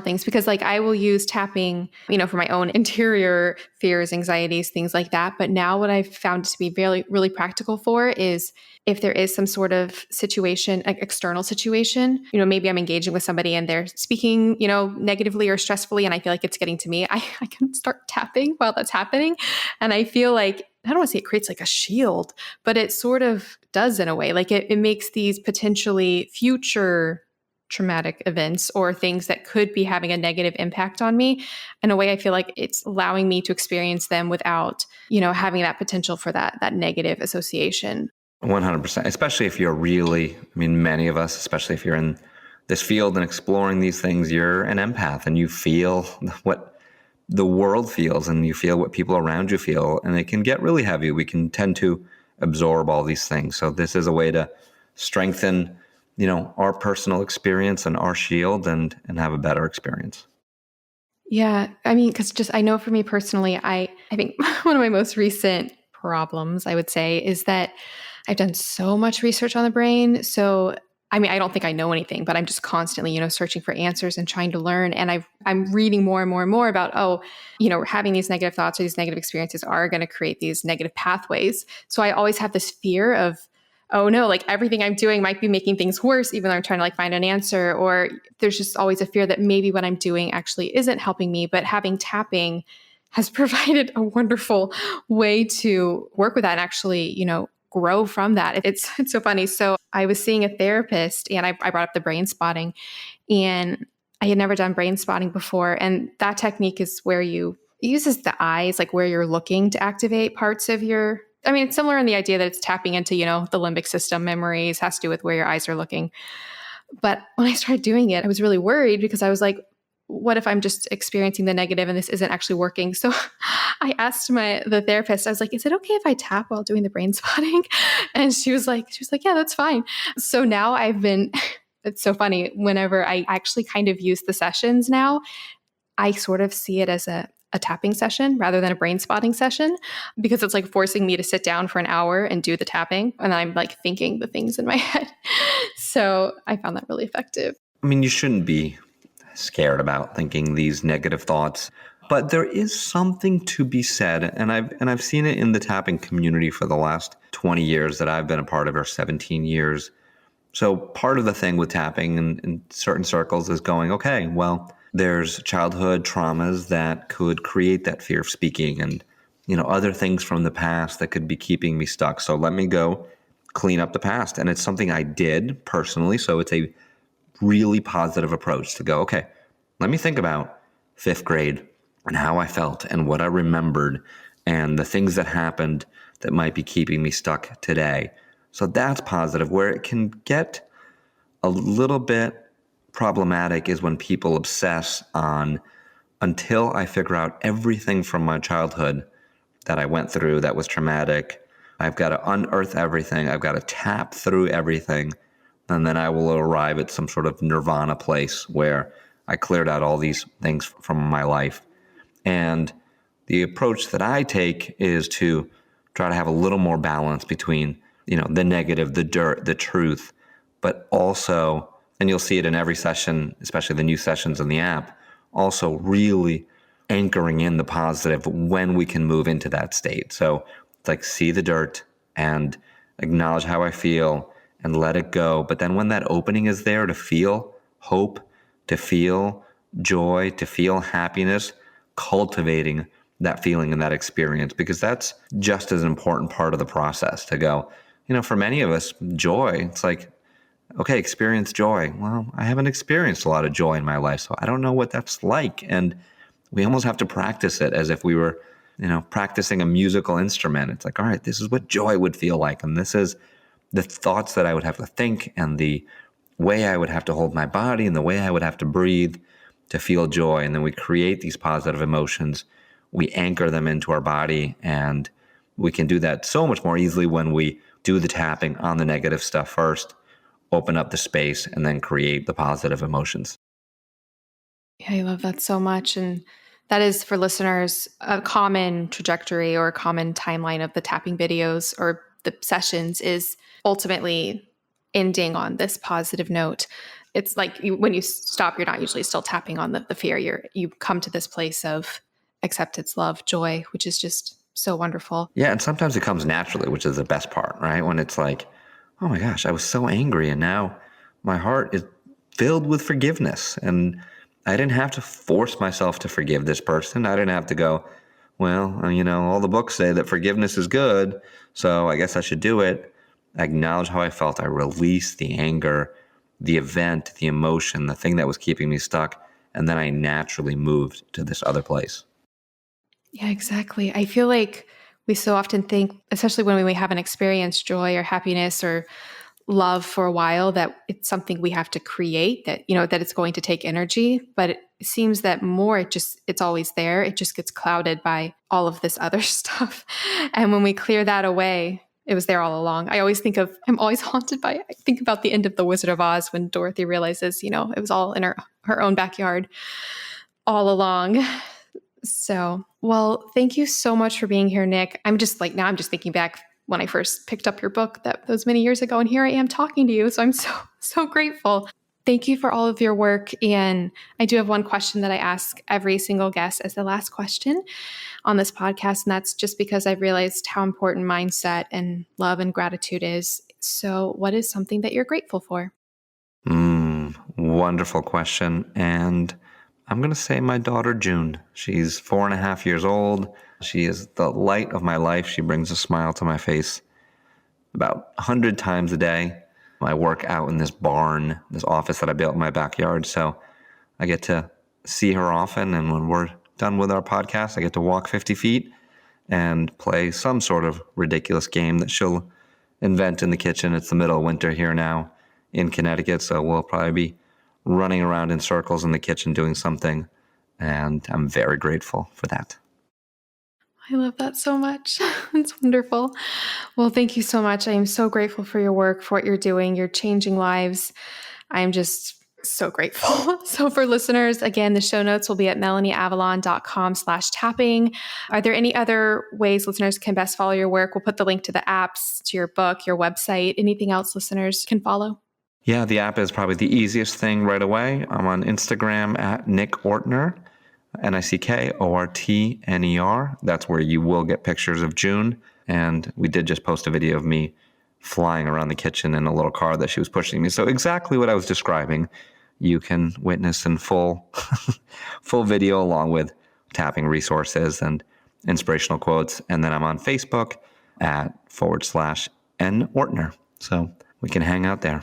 S3: things, because I will use tapping, for my own interior fears, anxieties, things like that. But now what I've found to be really, really practical for is if there is some sort of situation, like external situation, maybe I'm engaging with somebody and they're speaking, negatively or stressfully, and I feel like it's getting to me, I can start tapping while that's happening. And I feel like, I don't want to say it creates like a shield, but it sort of does in a way. Like it makes these potentially future traumatic events or things that could be having a negative impact on me. In a way, I feel like it's allowing me to experience them without, having that potential for that negative association.
S1: 100%, especially if you're really, many of us, especially if you're in this field and exploring these things, you're an empath and you feel what the world feels and you feel what people around you feel, and it can get really heavy. We can tend to absorb all these things. So this is a way to strengthen our personal experience and our shield and have a better experience.
S3: Yeah. Because I know for me personally, I think one of my most recent problems, I would say, is that I've done so much research on the brain. So, I don't think I know anything, but I'm just constantly, searching for answers and trying to learn. And I'm reading more and more and more about, having these negative thoughts or these negative experiences are going to create these negative pathways. So I always have this fear of, oh no, everything I'm doing might be making things worse, even though I'm trying to find an answer. Or there's just always a fear that maybe what I'm doing actually isn't helping me. But having tapping has provided a wonderful way to work with that and actually, grow from that. It's so funny. So I was seeing a therapist and I brought up the brain spotting, and I had never done brain spotting before. And that technique is where it uses the eyes, where you're looking to activate parts of your, it's similar in the idea that it's tapping into, the limbic system memories, has to do with where your eyes are looking. But when I started doing it, I was really worried because I was like, what if I'm just experiencing the negative and this isn't actually working? So I asked the therapist, I was like, is it okay if I tap while doing the brain spotting? And she was like, yeah, that's fine. So now it's so funny, whenever I actually kind of use the sessions now, I sort of see it as a tapping session rather than a brain spotting session, because it's forcing me to sit down for an hour and do the tapping. And I'm thinking the things in my head. So I found that really effective.
S1: You shouldn't be scared about thinking these negative thoughts, but there is something to be said. And I've seen it in the tapping community for the last 20 years that I've been a part of, or 17 years. So part of the thing with tapping in certain circles is going, okay, well, there's childhood traumas that could create that fear of speaking and, other things from the past that could be keeping me stuck. So let me go clean up the past. And it's something I did personally. So it's a really positive approach to go, okay, let me think about fifth grade and how I felt and what I remembered and the things that happened that might be keeping me stuck today. So that's positive. Where it can get a little bit problematic is when people obsess on, until I figure out everything from my childhood that I went through that was traumatic, I've got to unearth everything. I've got to tap through everything. And then I will arrive at some sort of nirvana place where I cleared out all these things from my life. And the approach that I take is to try to have a little more balance between, the negative, the dirt, the truth, but also, and you'll see it in every session, especially the new sessions in the app, also really anchoring in the positive when we can move into that state. So it's like, see the dirt and acknowledge how I feel and let it go. But then when that opening is there to feel hope, to feel joy, to feel happiness, cultivating that feeling and that experience, because that's just as important part of the process to go, for many of us, joy, it's like, okay, experience joy. Well, I haven't experienced a lot of joy in my life, so I don't know what that's like. And we almost have to practice it as if we were, practicing a musical instrument. It's like, all right, this is what joy would feel like. And this is the thoughts that I would have to think and the way I would have to hold my body and the way I would have to breathe to feel joy. And then we create these positive emotions. We anchor them into our body, and we can do that so much more easily when we do the tapping on the negative stuff first, open up the space, and then create the positive emotions.
S3: Yeah, I love that so much. And that is, for listeners, a common trajectory or a common timeline of the tapping videos or the sessions is ultimately ending on this positive note. It's like when you stop, you're not usually still tapping on the fear. You come to this place of acceptance, love, joy, which is just so wonderful.
S1: Yeah, and sometimes it comes naturally, which is the best part, right? When it's like, oh my gosh, I was so angry, and now my heart is filled with forgiveness. And I didn't have to force myself to forgive this person. I didn't have to go, well, all the books say that forgiveness is good, so I guess I should do it. I acknowledge how I felt. I released the anger, the event, the emotion, the thing that was keeping me stuck. And then I naturally moved to this other place.
S3: Yeah, exactly. I feel like we so often think, especially when we haven't experienced joy or happiness or love for a while, that it's something we have to create, that, that it's going to take energy. But it seems that more, it's always there. It just gets clouded by all of this other stuff. And when we clear that away, it was there all along. I'm always haunted by, I think about the end of The Wizard of Oz when Dorothy realizes, it was all in her own backyard all along. So, well, thank you so much for being here, Nick. I'm just thinking back when I first picked up your book that was many years ago, and here I am talking to you. So I'm so grateful. Thank you for all of your work. And I do have one question that I ask every single guest as the last question on this podcast. And that's just because I've realized how important mindset and love and gratitude is. So what is something that you're grateful for?
S1: Wonderful question. And I'm going to say my daughter, June. She's 4.5 years old. She is the light of my life. She brings a smile to my face about 100 times a day. I work out in this barn, this office that I built in my backyard. So I get to see her often. And when we're done with our podcast, I get to walk 50 feet and play some sort of ridiculous game that she'll invent in the kitchen. It's the middle of winter here now in Connecticut. So we'll probably be running around in circles in the kitchen doing something. And I'm very grateful for that.
S3: I love that so much. It's wonderful. Well, thank you so much. I am so grateful for your work, for what you're doing. You're changing lives. I'm just so grateful. So for listeners, again, the show notes will be at melanieavalon.com/tapping. Are there any other ways listeners can best follow your work? We'll put the link to the apps, to your book, your website. Anything else listeners can follow?
S1: Yeah, the app is probably the easiest thing right away. I'm on Instagram at Nick Ortner, NickOrtner. That's where you will get pictures of June. And we did just post a video of me flying around the kitchen in a little car that she was pushing me. So exactly what I was describing, you can witness in full video, along with tapping resources and inspirational quotes. And then I'm on Facebook at /N Ortner. So we can hang out there.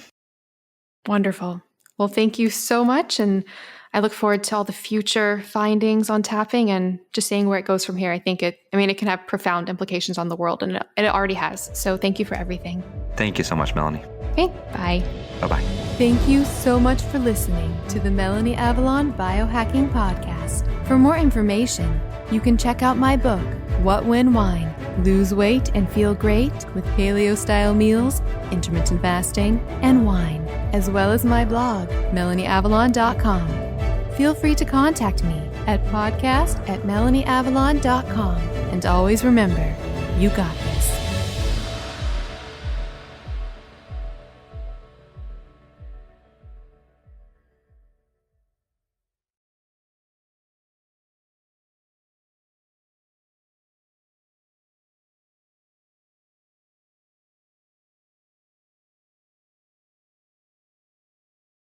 S3: Wonderful. Well, thank you so much. And I look forward to all the future findings on tapping and just seeing where it goes from here. I think it can have profound implications on the world, and it already has. So thank you for everything.
S1: Thank you so much, Melanie.
S3: Okay, bye.
S1: Bye-bye.
S2: Thank you so much for listening to the Melanie Avalon Biohacking Podcast. For more information, you can check out my book, What When Wine? Lose weight and feel great with paleo-style meals, intermittent fasting, and wine, as well as my blog, melanieavalon.com. Feel free to contact me at podcast@melanieavalon.com. And always remember, you got this.